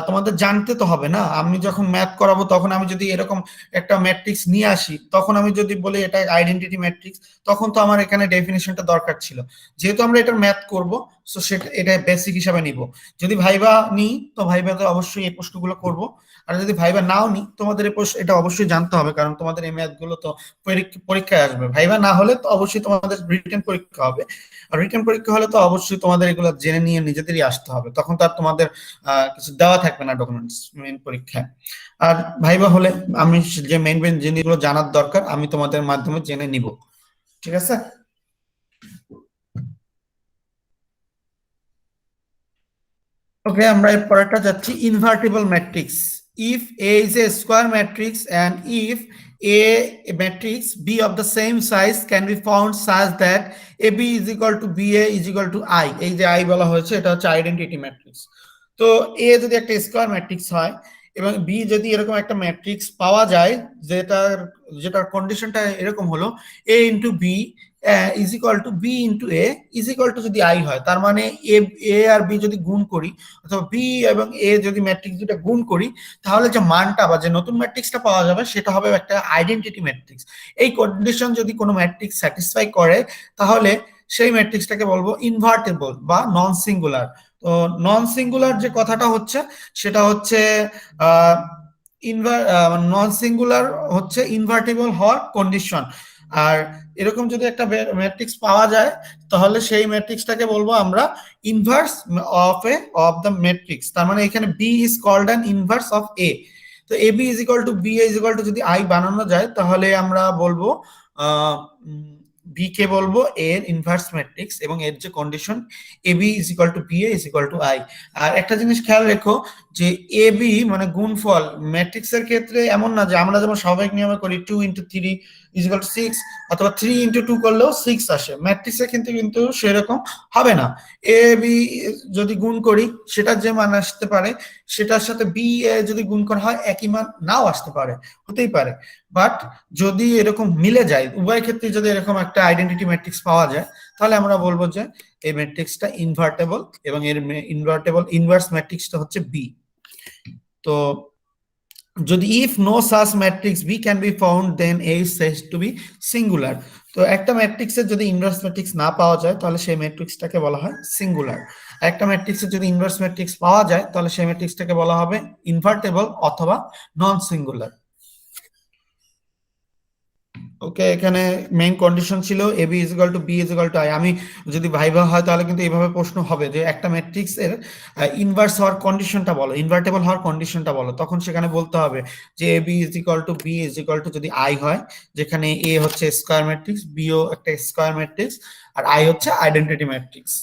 তোমাদের জানতে তো হবে না, আমি যখন ম্যাথ করাবো তখন আমি যদি এরকম একটা ম্যাট্রিক্স নিয়ে আসি, তখন আমি যদি বলি এটা আইডেন্টিটি ম্যাট্রিক্স, তখন তো আমার এখানে ডেফিনিশনটা দরকার ছিল। যেহেতু আমরা এটার ম্যাথ করব, সো সেটা এটা বেসিক হিসাবে নিব। যদি ভাইবা নিই তো ভাইভাতে অবশ্যই এই প্রশ্নগুলো করব। আর যদি ভাইবা নাও নিই, তোমাদের এটা অবশ্যই জানতে হবে, কারণ তোমাদের এই ম্যাথ গুলো তো পরীক্ষায় আসবে। ভাইবা না হলে তো অবশ্যই তোমাদের রিটেন পরীক্ষা হবে। আর রিটেন পরীক্ষা হলে তো অবশ্যই তোমাদের এগুলো জেনে নিয়ে নিজেদেরই আসতে হবে, তখন তো আর তোমাদের কিছু দেওয়া থাকবে না ডকুমেন্টস মেইন পরীক্ষায়। আর ভাইবা হলে আমি যে মেইন জিনিসগুলো জানার দরকার আমি তোমাদের মাধ্যমে জেনে নিব, ঠিক আছে? ওকে, আমরা এর পরেরটা যাচ্ছি, invertible matrix. If A is A square matrix and if a matrix b of the same size can be found such that ab is equal to ba is equal to I, এই যে I বলা হয়েছে এটা হচ্ছে identity matrix. তো a যদি একটা square matrix হয় এবং b যদি এরকম একটা ম্যাট্রিক্স পাওয়া যায় যেটার কন্ডিশনটা এরকম হলো a into b is equal two b into a is equal to যদি I হয়, তার মানে a আর b যদি গুণ করি অথবা b এবং a যদি ম্যাট্রিক্স দুটো গুণ করি, তাহলে যে মানটা বা যে নতুন ম্যাট্রিক্সটা পাওয়া যাবে সেটা হবে একটা আইডেন্টিটি ম্যাট্রিক্স। এই কন্ডিশন যদি কোনো ম্যাট্রিক্স স্যাটিসফাই করে তাহলে সেই ম্যাট্রিক্সটাকে বলবো ইনভার্টেবল বা নন সিঙ্গুলার। তো নন সিঙ্গুলার যে কথাটা হচ্ছে সেটা হচ্ছে নন সিঙ্গুলার হচ্ছে ইনভার্টেবল হওয়ার কন্ডিশন। আর এরকম যদি একটা ম্যাট্রিক্স পাওয়া যায় তাহলে সেই ম্যাট্রিক্সটাকে বলবো আমরা ইনভার্স অফ দ্য ম্যাট্রিক্স। তার মানে এখানে B is called an inverse of A. তো A B is equal to B is equal to যদি আই বানানো যায় তাহলে আমরা বলবো বি কে বলবো এর ইনভার্স ম্যাট্রিক্স এবং এর যে condition A B is equal to B A is equal to I. আর একটা জিনিস খেয়াল রেখো যে এ বি মানে গুণফল ম্যাট্রিক্সের ক্ষেত্রে এমন না যে আমরা যেমন স্বাভাবিক নিয়মে করি 2 ইন্টু 3 ইজ ইকুয়াল টু 6 অথবা 3 ইন্টু 2 করলেও 6 আসে, ম্যাট্রিক্সের কিন্তু সেরকম হবে না। এ বি যদি গুণ করি সেটার যে মান আসতে পারে সেটার সাথে বি এ যদি গুণ করা হয় একই মান নাও আসতে পারে, হতেই পারে। বাট যদি এরকম মিলে যায় উভয় ক্ষেত্রে যদি এরকম একটা আইডেন্টিটি ম্যাট্রিক্স পাওয়া যায় তাহলে আমরা বলবো যে এই ম্যাট্রিক্সটা ইনভার্টেবল এবং এর ইনভার্স ম্যাট্রিক্সটা হচ্ছে বি। তো যদি if no such matrix B can be found then A is said to be singular. তো একটা ম্যাট্রিক্সের যদি ইনভার্স ম্যাট্রিক্স না পাওয়া যায় তাহলে সেই ম্যাট্রিক্সটাকে বলা হয় সিঙ্গুলার। একটা ম্যাট্রিক্সের যদি ইনভার্স ম্যাট্রিক্স পাওয়া যায় তাহলে সেই ম্যাট্রিক্সটাকে বলা হবে ইনভার্টেবল অথবা নন সিঙ্গুলার। ওকে, এখানে মেইন কন্ডিশন ছিল A B is equal to B is equal to I. আমি যদি ভাইবা হয় তাহলে কিন্তু এইভাবে প্রশ্ন হবে যে একটা ম্যাট্রিক্স এর ইনভার্স হওয়ার কন্ডিশনটা বলো, ইনভার্টেবল হওয়ার কন্ডিশনটা বলো, তখন সেখানে বলতে হবে যে A B is equal to B is equal to যদি আই হয়, যেখানে এ হচ্ছে স্কোয়ার ম্যাট্রিক্স, বি ও একটা স্কোয়ার ম্যাট্রিক্স আর আই হচ্ছে আইডেন্টিটি ম্যাট্রিক্স।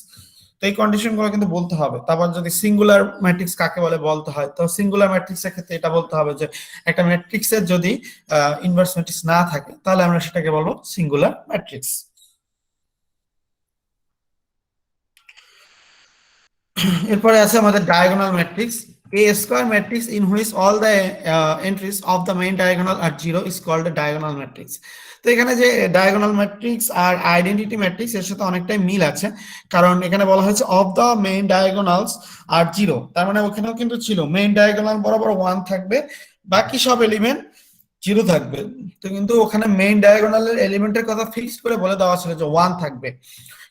তো এই কন্ডিশন গুলো কিন্তু বলতে হবে। তারপর যদি সিঙ্গুলার ম্যাট্রিক্স কাকে বলে বলতে হয়, তো সিঙ্গুলার ম্যাট্রিক্সের ক্ষেত্রে এটা বলতে হবে যে একটা ম্যাট্রিক্সের যদি ইনভার্স ম্যাট্রিক্স না থাকে তাহলে আমরা সেটাকে বলবো সিঙ্গুলার ম্যাট্রিক্স। এরপরে আছে আমাদের diagonal matrix. A square matrix in which all the entries of the main diagonal are 0 is called a diagonal matrix. তো এখানে যে ডায়াগোনাল ম্যাট্রিক্স আর আইডেন্টিটি ম্যাট্রিক্স এর সাথে অনেকটাই মিল আছে, কারণ এখানে বলা হয়েছে অফ দ্য মেইন ডায়াগোনালস আর 0। তার মানে ওখানেও কিন্তু ছিল মেইন ডায়াগোনাল বরাবর 1 থাকবে, বাকি সব এলিমেন্ট 0 থাকবে। তো কিন্তু ওখানে মেইন ডায়াগোনালের এলিমেন্টের কথা ফিক্সড করে বলে দেওয়া ছিল যে 1 থাকবে,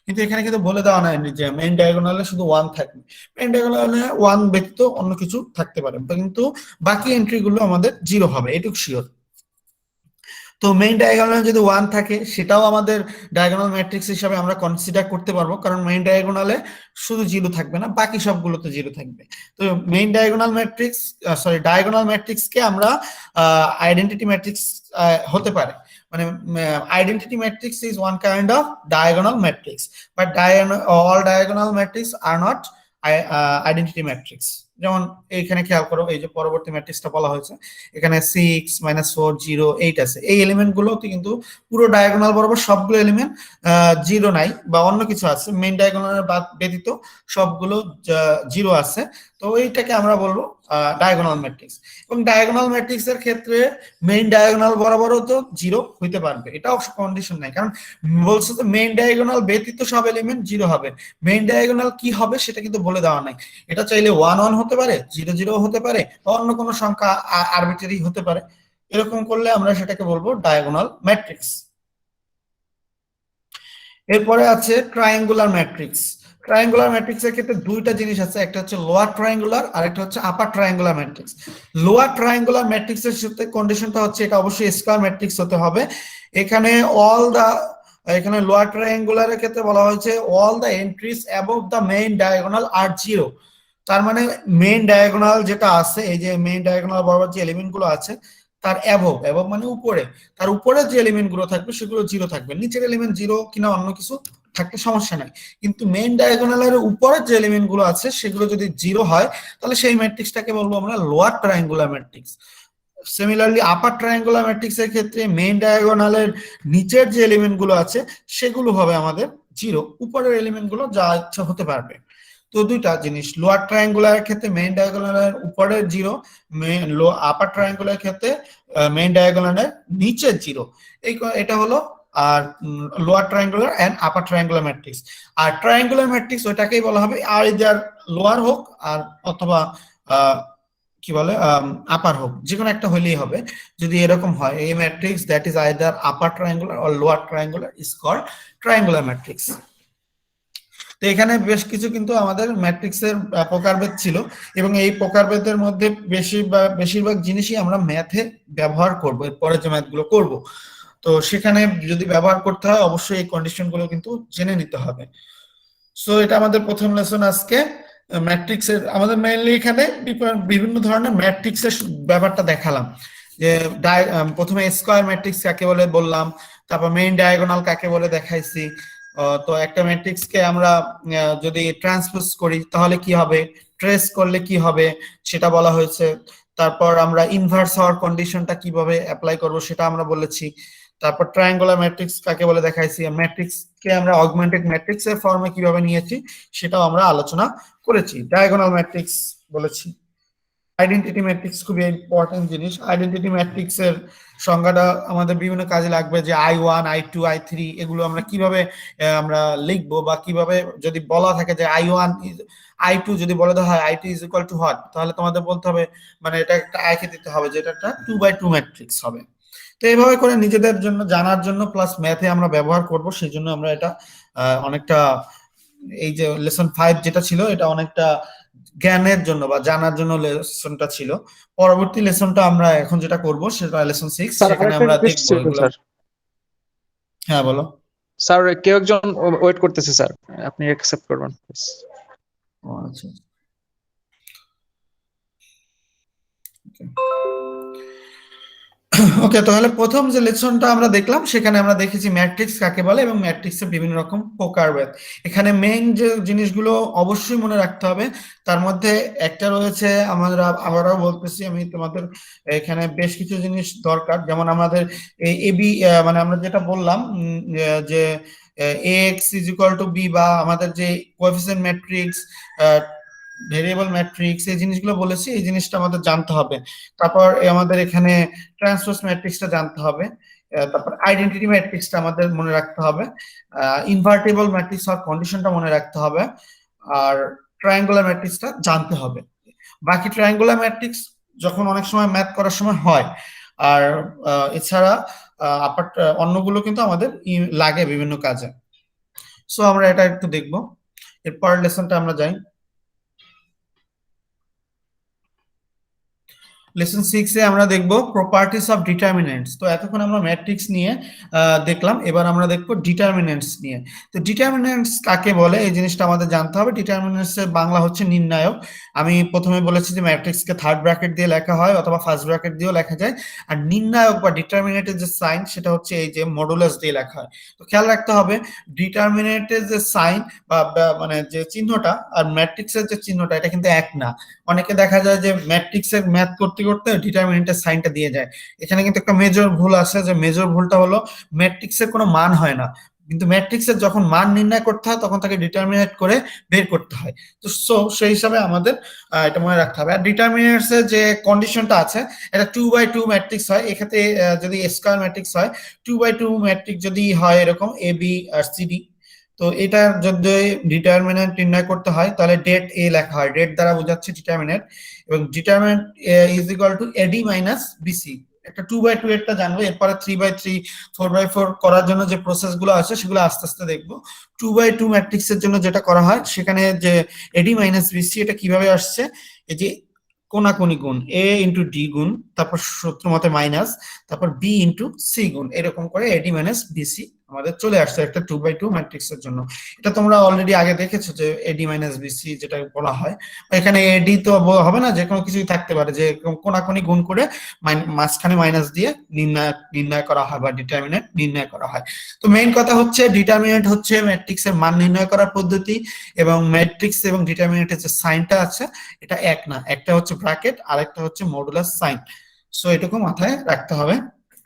কিন্তু এখানে কিন্তু বলে দেওয়া নাই যে মেইন ডায়াগোনালে শুধু 1 থাকবে। মেইন ডায়াগোনালে 1 ব্যতীত অন্য কিছু থাকতে পারে, কিন্তু বাকি এন্ট্রি গুলো আমাদের 0 হবে, এটুকু শিওর। তো মেইন ডায়াগোনালে যদি 1 থাকে সেটাও আমাদের ডায়াগোনাল ম্যাট্রিক্স হিসাবে আমরা কনসিডার করতে পারবো, কারণ মেইন ডায়াগোনালে শুধু 0 থাকবে না, বাকি সবগুলোতে 0 থাকবে। তো মেইন ডায়াগোনাল ম্যাট্রিক্স ডায়াগোনাল ম্যাট্রিক্সকে আমরা আইডেন্টিটি ম্যাট্রিক্স হতে পারে, মানে identity matrix is one kind off diagonal matrix, but all diagonal matrix are not identity matrix. যেমন এইখানে খেয়াল করো, এই যে পরবর্তী ম্যাট্রিক্সটা বলা হয়েছে, এখানে 6 -4 0 8 আছে। এই এলিমেন্ট গুলোতে কিন্তু পুরো ডায়াগোনাল বরাবর সবগুলো এলিমেন্ট 0 নাই বা অন্য কিছু আছে, মেইন ডায়াগোনালের ব্যতীত সবগুলো 0 আছে। তো এইটাকে আমরা বলবো ডায়াগোনাল ম্যাট্রিক্স। এবং ডায়াগোনাল ম্যাট্রিক্স এর ক্ষেত্রে মেইন ডায়াগোনাল বরাবরও তো 0 হইতে পারবে, এটাও কন্ডিশন নাই, কারণ বলছে তো মেইন ডায়াগোনাল ব্যতীত সব এলিমেন্ট 0 হবে। মেইন ডায়াগোনাল কি হবে সেটা কিন্তু বলে দেওয়া নাই, এটা চাইলে 1 1 হতে পারে, 0 0 হতে পারে, বা অন্য কোনো সংখ্যা আরবিট্রারি হতে পারে। এরকম করলে আমরা সেটাকে বলবো ডায়াগোনাল ম্যাট্রিক্স। এরপরে আছে ট্রায়াঙ্গুলার ম্যাট্রিক্স। ট্রায়াঙ্গুলার ম্যাট্রিক্স এর ক্ষেত্রে দুইটা জিনিস আছে, একটা হচ্ছে লোয়ার ট্রায়াঙ্গুলার আর একটা হচ্ছে upper triangular matrix. Lower triangular matrix এর সাথে কন্ডিশনটা হচ্ছে এটা অবশ্যই স্কয়ার ম্যাট্রিক্স হতে হবে। এখানে লোয়ার ট্রায়াঙ্গুলারের ক্ষেত্রে বলা হয়েছে all the entries above the main diagonal are 0। তার মানে মেইন ডায়াগোনাল যেটা আছে, এই যে মেইন ডায়াগোনাল বরাবর যে এলিমেন্ট গুলো আছে তার অ্যাবভ মানে উপরে, তার উপরে যে এলিমেন্ট গুলো থাকবে সেগুলো 0 থাকবে, নিচের এলিমেন্ট 0 কিনা অন্য কিছু থাকলে সমস্যা নাই। কিন্তু মেইন ডায়াগোনালের উপরে যে এলিমেন্ট গুলো আছে সেগুলো যদি 0 হয় তাহলে সেই ম্যাট্রিক্সটাকে বলবো আমরা লোয়ার ট্রায়াঙ্গুলার ম্যাট্রিক্স। সিমিলারলি আপার ট্রায়াঙ্গুলার ম্যাট্রিক্স এর ক্ষেত্রে মেইন ডায়াগোনালের নিচের যে এলিমেন্ট গুলো আছে সেগুলো হবে আমাদের 0, উপরের এলিমেন্ট গুলো যা ইচ্ছা হতে পারবে। তো দুইটা জিনিস, লোয়ার ট্রায়াঙ্গুলার ক্ষেত্রে মেইন ডায়াগোনালের উপরের 0, আপার ট্রায়াঙ্গুলার ক্ষেত্রে মেইন ডায়াগোনালের নিচের 0। এটা হলো আর lower triangular and upper triangular matrix. আর ট্রায়াঙ্গুলার ম্যাট্রিক্স ওইটাকেই বলা হবে আইদার লোয়ার হোক আর অথবা কি বলে আপার হোক, যে কোনো একটা হলেই হবে। যদি এরকম হয় এই matrix that is either upper triangular or lower triangular is called triangular matrix. তো এখানে বেশ কিছু কিন্তু আমাদের ম্যাট্রিক্সের প্রকারভেদ ছিল, এবং এই প্রকারভেদের মধ্যে বেশিরভাগ জিনিসই আমরা ম্যাথে ব্যবহার করব, এরপরে যে ম্যাথগুলো করব। তো সেখানে যদি ব্যবহার করতে হয় অবশ্যই এই কন্ডিশনগুলো কিন্তু জেনে নিতে হবে। সো এটা আমাদের প্রথম লেসন আজকে ম্যাট্রিক্সের। আমাদের মেইনলি এখানে বিভিন্ন ধরনের ম্যাট্রিক্সের ব্যাপারটা দেখালাম, যে প্রথমে স্কয়ার ম্যাট্রিক্স কাকে বলে বললাম, তারপর মেইন ডায়াগোনাল কাকে বলে দেখাইছি। তো একটা ম্যাট্রিক্সকে আমরা যদি ট্রান্সপোজ করি তাহলে কি হবে, ট্রেস করলে কি হবে সেটা বলা হয়েছে। তারপর আমরা ইনভার্স হওয়ার কন্ডিশনটা কিভাবে অ্যাপ্লাই করব সেটা আমরা বলেছি। তারপর ট্রায়াঙ্গুলার ম্যাট্রিক্স কাকে বলে দেখাইছি, ম্যাট্রিক্সকে আমরা অগমেন্টেড ম্যাট্রিক্স এর ফর্মে কিভাবে নিয়েছি সেটাও আমরা আলোচনা করেছি। ডায়াগোনাল ম্যাট্রিক্স বলেছি। আইডেন্টিটি ম্যাট্রিক্স খুবই ইম্পর্টেন্ট জিনিস। আইডেন্টিটি ম্যাট্রিক্স এর সংজ্ঞাটা আমাদের বিভিন্ন কাজে লাগবে, যে I1 I2 I3 এগুলো আমরা কিভাবে আমরা লিখবো, বা কিভাবে যদি বলা থাকে যে I1 I2 যদি বলে দেওয়া হয় I2 is equal two what, তাহলে তোমাদের বলতে হবে মানে এটা একটা আইকে দিতে হবে যে এটা একটা 2/2 ম্যাট্রিক্স হবে। তো এইভাবে করে নিজেদের জন্য জানার জন্য প্লাস ম্যাথে আমরা ব্যবহার করব, সেই জন্য আমরা এটা অনেকটা এই যে লেসন 5 যেটা ছিল এটা অনেকটা জ্ঞানের জন্য বা জানার জন্য লেসনটা ছিল। পরবর্তী লেসনটা আমরা এখন যেটা করব সেটা লেসন 6, সেখানে আমরা দেখব এগুলো। হ্যাঁ বলো স্যার, কেউ একজন ওয়েট করতেছে স্যার, আপনি অ্যাকসেপ্ট করবেন প্লিজ। ও আচ্ছা, ওকে। তাহলে প্রথম যে লেসনটা আমরা দেখলাম সেখানে আমরা দেখেছি ম্যাট্রিক্স কাকে বলে এবং ম্যাট্রিক্সের বিভিন্ন রকম প্রকারভেদ। এখানে মেইন যে জিনিসগুলো অবশ্যই মনে রাখতে হবে তার মধ্যে একটা রয়েছে, আমরা আবারও বলতেছি আমি তোমাদের, এখানে বেশ কিছু জিনিস দরকার। যেমন আমাদের এবি মানে আমরা যেটা বললাম যে ax is equal to b, বা আমাদের যে কোএফিসিয়েন্ট ম্যাট্রিক্স, ভেরিয়েবল ম্যাট্রিক্স, এই জিনিসগুলো বলেছি, এই জিনিসটা আমাদের জানতে হবে। তারপর আমাদের এখানে ট্রান্সপোজ ম্যাট্রিক্সটা জানতে হবে। তারপর আইডেন্টিটি ম্যাট্রিক্সটা আমাদের মনে রাখতে হবে। ইনভার্টেবল ম্যাট্রিক্স হওয়ার কন্ডিশনটা মনে রাখতে হবে। আর ট্রায়াঙ্গুলার ম্যাট্রিক্সটা জানতে হবে। বাকি ট্রায়াঙ্গুলার ম্যাট্রিক্স যখন অনেক সময় ম্যাথ করার সময় হয়, আর এছাড়া অন্যগুলো কিন্তু আমাদের লাগে বিভিন্ন কাজে। সো আমরা এটা একটু দেখবো। এরপর লেসনটা আমরা যাই। লেসন 6 এ আমরা দেখব প্রপার্টিস অফ ডিটারমিনেন্টস। তো এতক্ষণ আমরা ম্যাট্রিক্স নিয়ে দেখলাম, এবার আমরা দেখব ডিটারমিনেন্টস নিয়ে। তো ডিটারমিনেন্টস কাকে বলে এই জিনিসটা আমাদের জানতে হবে। ডিটারমিনেন্টস এর বাংলা হচ্ছে নির্ণায়ক। আমি প্রথমে বলেছি যে ম্যাট্রিক্সকে থার্ড ব্র্যাকেট দিয়ে লেখা হয় অথবা ফার্স্ট ব্র্যাকেট দিয়েও লেখা যায়, আর নির্ণায়ক বা ডিটারমিনেন্টের যে সাইন সেটা হচ্ছে এই যে মডুলাস দিয়ে লেখা হয়। তো খেয়াল রাখতে হবে ডিটারমিনেন্টের যে সাইন মানে যে চিহ্নটা আর ম্যাট্রিক্সের যে চিহ্নটা এটা কিন্তু এক না। অনেকে দেখা যায় যে ম্যাট্রিক্সের ম্যাথ করতে করতে ডিটারমিনেন্টের সাইনটা দিয়ে যায়। এখানে কিন্তু একটা মেজর ভুল আছে, যে মেজর ভুলটা হলো ম্যাট্রিক্সের কোনো মান হয় না, কিন্তু ম্যাট্রিক্সের যখন মান নির্ণয় করতে হয় তখন তাকে ডিটারমিনেট করে বের করতে হয়। তো সেই হিসাবে আমাদের এটা মনে রাখতে হবে। আর ডিটারমিনেন্টস এর যে কন্ডিশনটা আছে এটা 2/2 ম্যাট্রিক্স হয়। এক্ষেত্রে যদি স্কয়ার ম্যাট্রিক্স হয়, 2/2 ম্যাট্রিক্স যদি হয় এরকম এ বি আর সিডি, তো এটা যদি ডিটারমিনেন্ট নির্ণয় করতে হয় তাহলে ডেট এ লেখা হয়, ডেট দ্বারা বোঝাচ্ছে ডিটারমিনেন্ট, এবং determinant is equal to a d minus b c. একটা 2/2 এরটা জানবো, এরপরে 3/3 4/4 করার জন্য যে প্রসেস গুলো আছে সেগুলো আস্তে আস্তে দেখবো। 2/2 ম্যাট্রিক্স এর জন্য যেটা করা হয় সেখানে যে এডি মাইনাস বিসি এটা কিভাবে আসছে, এই যে কোনাকুনি গুণ এ ইন্টু ডি গুণ, তারপর সূত্র মতে মাইনাস, তারপর বি ইন্টু সি গুণ, এরকম করে এডি মাইনাস বিসি আমাদের চলে আসছে একটা 2/2 ম্যাট্রিক্স এর জন্য। এটা তোমরা অলরেডি আগে দেখেছো যে এডি মাইনাস বিসি যেটা বলা হয়। এখানে এডি তো হবে না, যে কোনো কিছুই থাকতে পারে, যে কোনাকুনি গুণ করে মাঝখানে মাইনাস দিয়ে নির্ণয় করা হয় বা ডিটারমিনেন্ট নির্ণয় করা হয়। তো মেইন কথা হচ্ছে ডিটারমিনেন্ট হচ্ছে ম্যাট্রিক্স এর মান নির্ণয় করার পদ্ধতি, এবং ম্যাট্রিক্স এবং ডিটারমিনেন্টের যে সাইনটা আছে এটা এক না, একটা হচ্ছে ব্র্যাকেট আর একটা হচ্ছে মডুলাস সাইন। সো এটুকু মাথায় রাখতে হবে।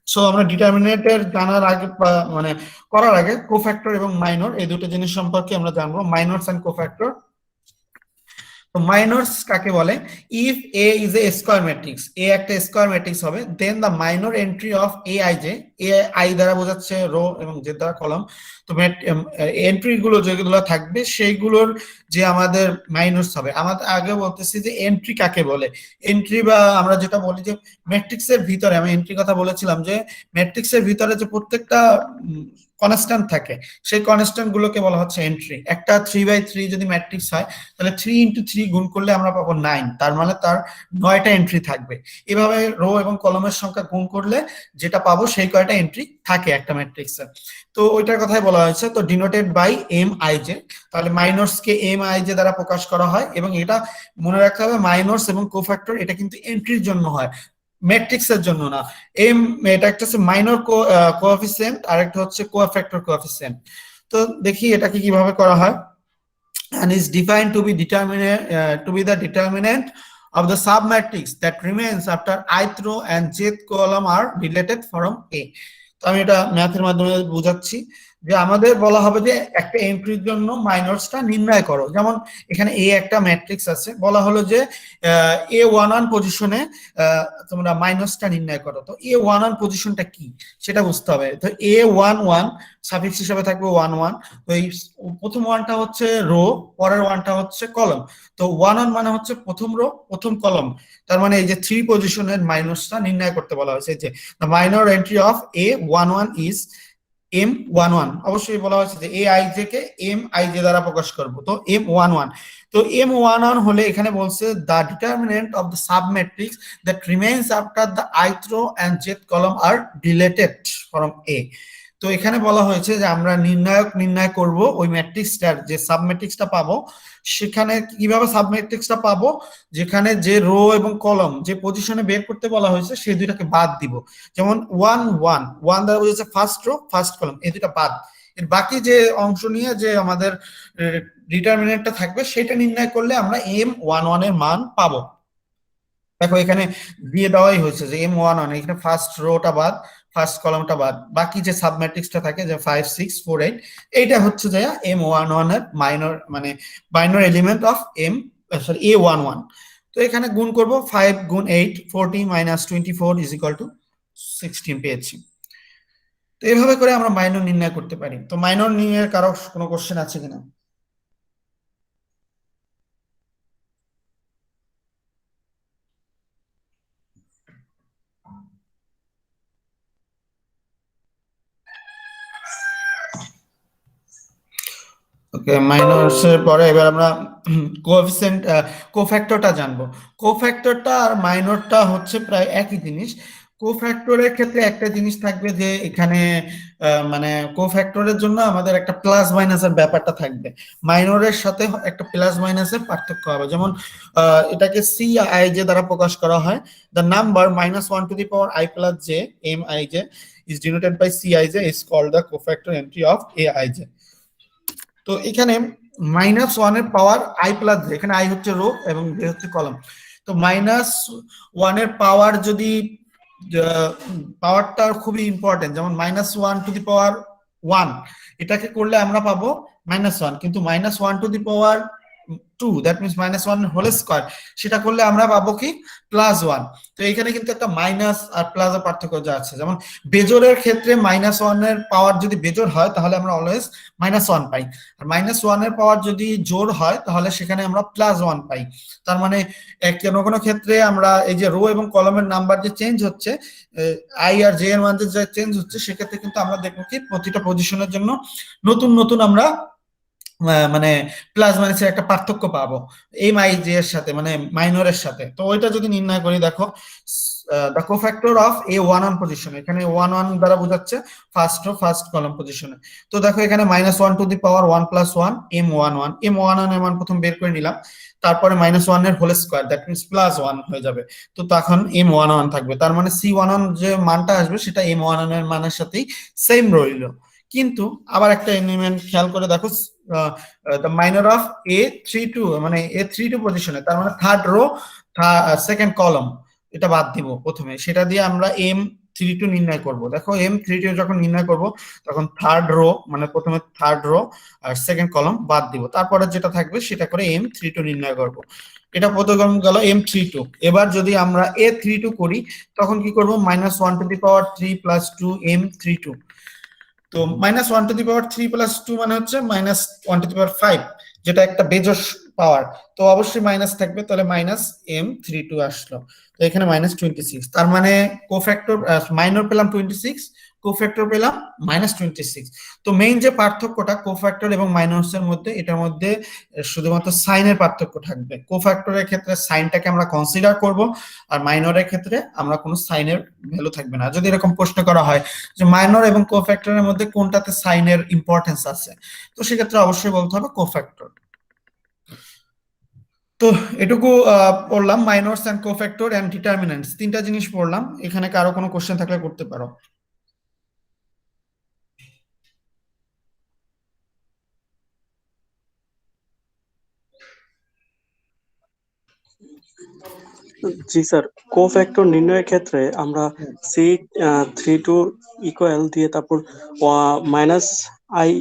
সো আমরা ডিটারমিনেন্টের জানার আগে মানে করার আগে কোফ্যাক্টর এবং মাইনর এই দুটো জিনিস সম্পর্কে আমরা জানবো, মাইনরস এন্ড কোফ্যাক্টর। তো মাইনরস কাকে বলে? If A is a square matrix, A একটা স্কয়ার ম্যাট্রিক্স হবে, then the minor entry of A I J, A I দ্বারা বোঝাচ্ছে রো এবং জে দ্বারা কলাম, তো এন্ট্রি গুলো যেগুলো থাকবে সেইগুলোর যে আমাদের মাইনরস হবে। আমাদের আগে বলতেছি যে এন্ট্রি কাকে বলে। এন্ট্রি বা আমরা যেটা বলি যে ম্যাট্রিক্সের ভিতরে, আমি এন্ট্রি কথা বলেছিলাম যে ম্যাট্রিক্সের ভিতরে যে প্রত্যেকটা কনস্ট্যান্ট থাকে সেই কনস্ট্যান্ট গুলোকে বলা হচ্ছে এন্ট্রি। একটা 3/3 যদি ম্যাট্রিক্স হয় তাহলে 3 × 3 গুণ করলে আমরা পাবো 9, তার মানে তার 9টা এন্ট্রি থাকবে। এভাবে রো এবং কলামের সংখ্যা গুণ করলে যেটা পাবো সেই কয়টা এন্ট্রি থাকে একটা ম্যাট্রিক্সে, তো ওইটার কথাই বলা হয়েছে। তো denoted by M i j, তাহলে মাইনরস কে এম আই জে দ্বারা প্রকাশ করা হয়, এবং এটা মনে রাখতে হবে মাইনরস এবং কোফ্যাক্টর এটা কিন্তু এন্ট্রির জন্য হয়, ম্যাট্রিক্স এর জন্য না। এম এটা একটা হচ্ছে মাইনর কোএফিসিয়েন্ট আর একটা হচ্ছে কোফ্যাক্টর কোএফিসিয়েন্ট। তো দেখি এটাকে কিভাবে করা হয়। And is defined to be the determinant of the submatrix that remains after ith row and jth column are related from A. তো আমি এটা ম্যাথের মাধ্যমে বুঝাচ্ছি যে আমাদের বলা হবে যে একটা এন্ট্রির জন্য মাইনরসটা নির্ণয় করো। যেমন এখানে এ একটা ম্যাট্রিক্স আছে, বলা হলো যে A11 পজিশনে তোমরা মাইনসটা নির্ণয় করো। তো A11 পজিশনটা কি সেটা বুঝতে হবে। তো A11 সাফিক্স হিসেবে থাকবে 11, তো এই প্রথম ওয়ানটা হচ্ছে রো, পরের ওয়ানটা হচ্ছে কলম। তো 11 মানে হচ্ছে প্রথম রো প্রথম কলম, তার মানে এই যে 3 পজিশনের মাইনাসটা নির্ণয় করতে বলা হয়েছে। যে the minor entry of A11 is M11, অবশ্যই বলা হয়েছে যে এ আই জে কে এম আই জে দ্বারা প্রকাশ করব। তো M11, তো M11 হলে এখানে বলছে the determinant of the submatrix that remains after the ith row and jth column are deleted from A। তো এখানে বলা হয়েছে যে আমরা নির্ণায়ক নির্ণয় করব ওই ম্যাট্রিক্সটার, যে সাবম্যাট্রিক্সটা পাবো সেখানে কিভাবে সাবম্যাট্রিক্সটা পাবো, যেখানে যে রো এবং কলম যে পজিশনে বের করতে বলা হয়েছে সেই দুইটাকে বাদ দিব। যেমন 1 1 1 দ্বারা বোঝাচ্ছে ফার্স্ট রো ফার্স্ট কলম, এই দুইটা বাদ, এর বাকি যে অংশ নিয়ে যে আমাদের ডিটারমিনেন্টটা থাকবে সেটা নির্ণয় করলে আমরা M11 এর মান পাবো। দেখো এখানে দিয়ে দেওয়াই হয়েছে যে M11, এখানে ফার্স্ট রোটা বাদ ফার্স্ট কলামটা বাদ, বাকি যে সাবম্যাট্রিক্সটা থাকে যে 5 6 4 8 এইটা হচ্ছে যে M11 এর মাইনর মানে মাইনর এলিমেন্ট অফ A11। তো এখানে গুণ করব 5 গুণ 8 40 - 24 = 16 পেয়েছি। তো এইভাবে করে আমরা মাইনর নির্ণয় করতে পারি। তো মাইনর নির্ণয়ের কারো কোনো কোশ্চেন আছে কিনা? ওকে, মাইনসের পরে এবার আমরা কোএফিসিয়েন্ট কোফ্যাক্টরটা জানবো। কোফ্যাক্টরটা আর মাইনরটা হচ্ছে প্রায় একই জিনিস। কোফ্যাক্টরের ক্ষেত্রে একটা জিনিস থাকবে যে এখানে মানে কোফ্যাক্টরের জন্য আমাদের একটা প্লাস মাইনাসের ব্যাপারটা থাকবে, মাইনরের সাথে একটা প্লাস মাইনাসের পার্থক্য হবে। যেমন এটাকে সি আই জে দ্বারা প্রকাশ করা হয়। The number -1 to the power i plus j m I j is denoted by c I j is called the cofactor entry of a I j। তো এখানে -1 এর পাওয়ার i প্লাস জে, এখানে i হচ্ছে rho এবং j হচ্ছে column. তো -1 এর পাওয়ার যদি পাওয়ারটা খুবই ইম্পর্টেন্ট, যেমন -1 টু দি পাওয়ার 1 এটাকে করলে আমরা পাবো -1, কিন্তু -1 to the power 2 that means -1 whole square সেটা করলে আমরা পাবো কি +1। তো এখানে কিন্তু একটা মাইনাস আর প্লাস এর পার্থক্য যা আছে, যেমন বেজোরের ক্ষেত্রে -1 এর পাওয়ার যদি বেজোর হয় তাহলে আমরা অলওয়েজ -1 পাই, আর -1 এর পাওয়ার যদি জোর হয় তাহলে সেখানে আমরা +1 পাই। তার মানে কোনো কোনো ক্ষেত্রে আমরা এই যে রো এবং কলামের নাম্বার যে চেঞ্জ হচ্ছে, আই আর জে এর মান যে চেঞ্জ হচ্ছে, সেক্ষেত্রে কিন্তু আমরা দেখবো কি প্রতিটা পজিশনের জন্য নতুন নতুন আমরা মানে প্লাস মাইনাসের একটা পার্থক্য পাবো এম আই জে এর সাথে, মানে মাইনরের সাথে। তো ওইটা যদি নির্ণয় করি, দেখো the cofactor of A 1 position, এখানে 1 দ্বারা বোঝাচ্ছে ফার্স্ট রো ফার্স্ট কলাম পজিশনে। তো দেখো এখানে -1 টু দি পাওয়ার 1 + 1 m11 এর মান প্রথম বের করে নিলাম, তারপরে -1 এর হোল স্কয়ার দ্যাট মিন্স +1 হয়ে যাবে। তো তখন m11 থাকবে, তার মানে c11 যে মানটা আসবে সেটা m11 এর মানের সাথেই সেম রইল। কিন্তু আবার একটা এলিমেন্ট খেয়াল করে দেখো, দ্য মাইনর অফ a32 মানে a32 পজিশনে, তার মানে থার্ড রো সেকেন্ড কলাম, এটা বাদ দিব প্রথমে, সেটা দিয়ে আমরা m32 নির্ণয় করব। দেখো m32 যখন নির্ণয় করব তখন থার্ড রো মানে প্রথমে থার্ড রো আর সেকেন্ড কলাম বাদ দিব, তারপরে যেটা থাকবে সেটা করে m32 নির্ণয় করব। এটা প্রথম গেল m32। এবার যদি আমরা a32 করি তখন কি করব, -1 টু দি পাওয়ার 3 + 2 m32। তো -1 টু দি পাওয়ার 3 + 2 মানে হচ্ছে -1 টু দি পাওয়ার 5, যেটা একটা বেজোর পাওয়ার, তো অবশ্যই মাইনাস থাকবে, তাহলে -m32 আসলো। তো এখানে -26, তার মানে কোফ্যাক্টর মাইনর পেলাম 26, কোফ্যাক্টর পেলাম -26। তো মেইন যে পার্থক্যটা কোফ্যাক্টর এবং মাইনরস এর মধ্যে, এটার মধ্যে শুধুমাত্র সাইনের পার্থক্য থাকবে। কোফ্যাক্টরের ক্ষেত্রে সাইনটাকে আমরা কনসিডার করব, আর মাইনরের ক্ষেত্রে আমরা কোনো সাইনের ভ্যালু থাকবে না। যদি এরকম প্রশ্ন করা হয় যে মাইনর এবং কোফ্যাক্টরের মধ্যে কোনটাতে সাইনের ইম্পর্টেন্স আছে, তো সেক্ষেত্রে অবশ্যই বলতে হবে কোফ্যাক্টর। তো এটুকু পড়লাম, মাইনরস এন্ড কোফ্যাক্টর এন্ড ডিটারমিনেন্টস, তিনটা জিনিস পড়লাম। এখানে কারো কোনো কোশ্চেন থাকলে করতে পারো। জি স্যার, কোফ্যাক্টর নির্ণয়ের ক্ষেত্রে আমরা c32 ইকুয়াল দিয়ে তারপর -i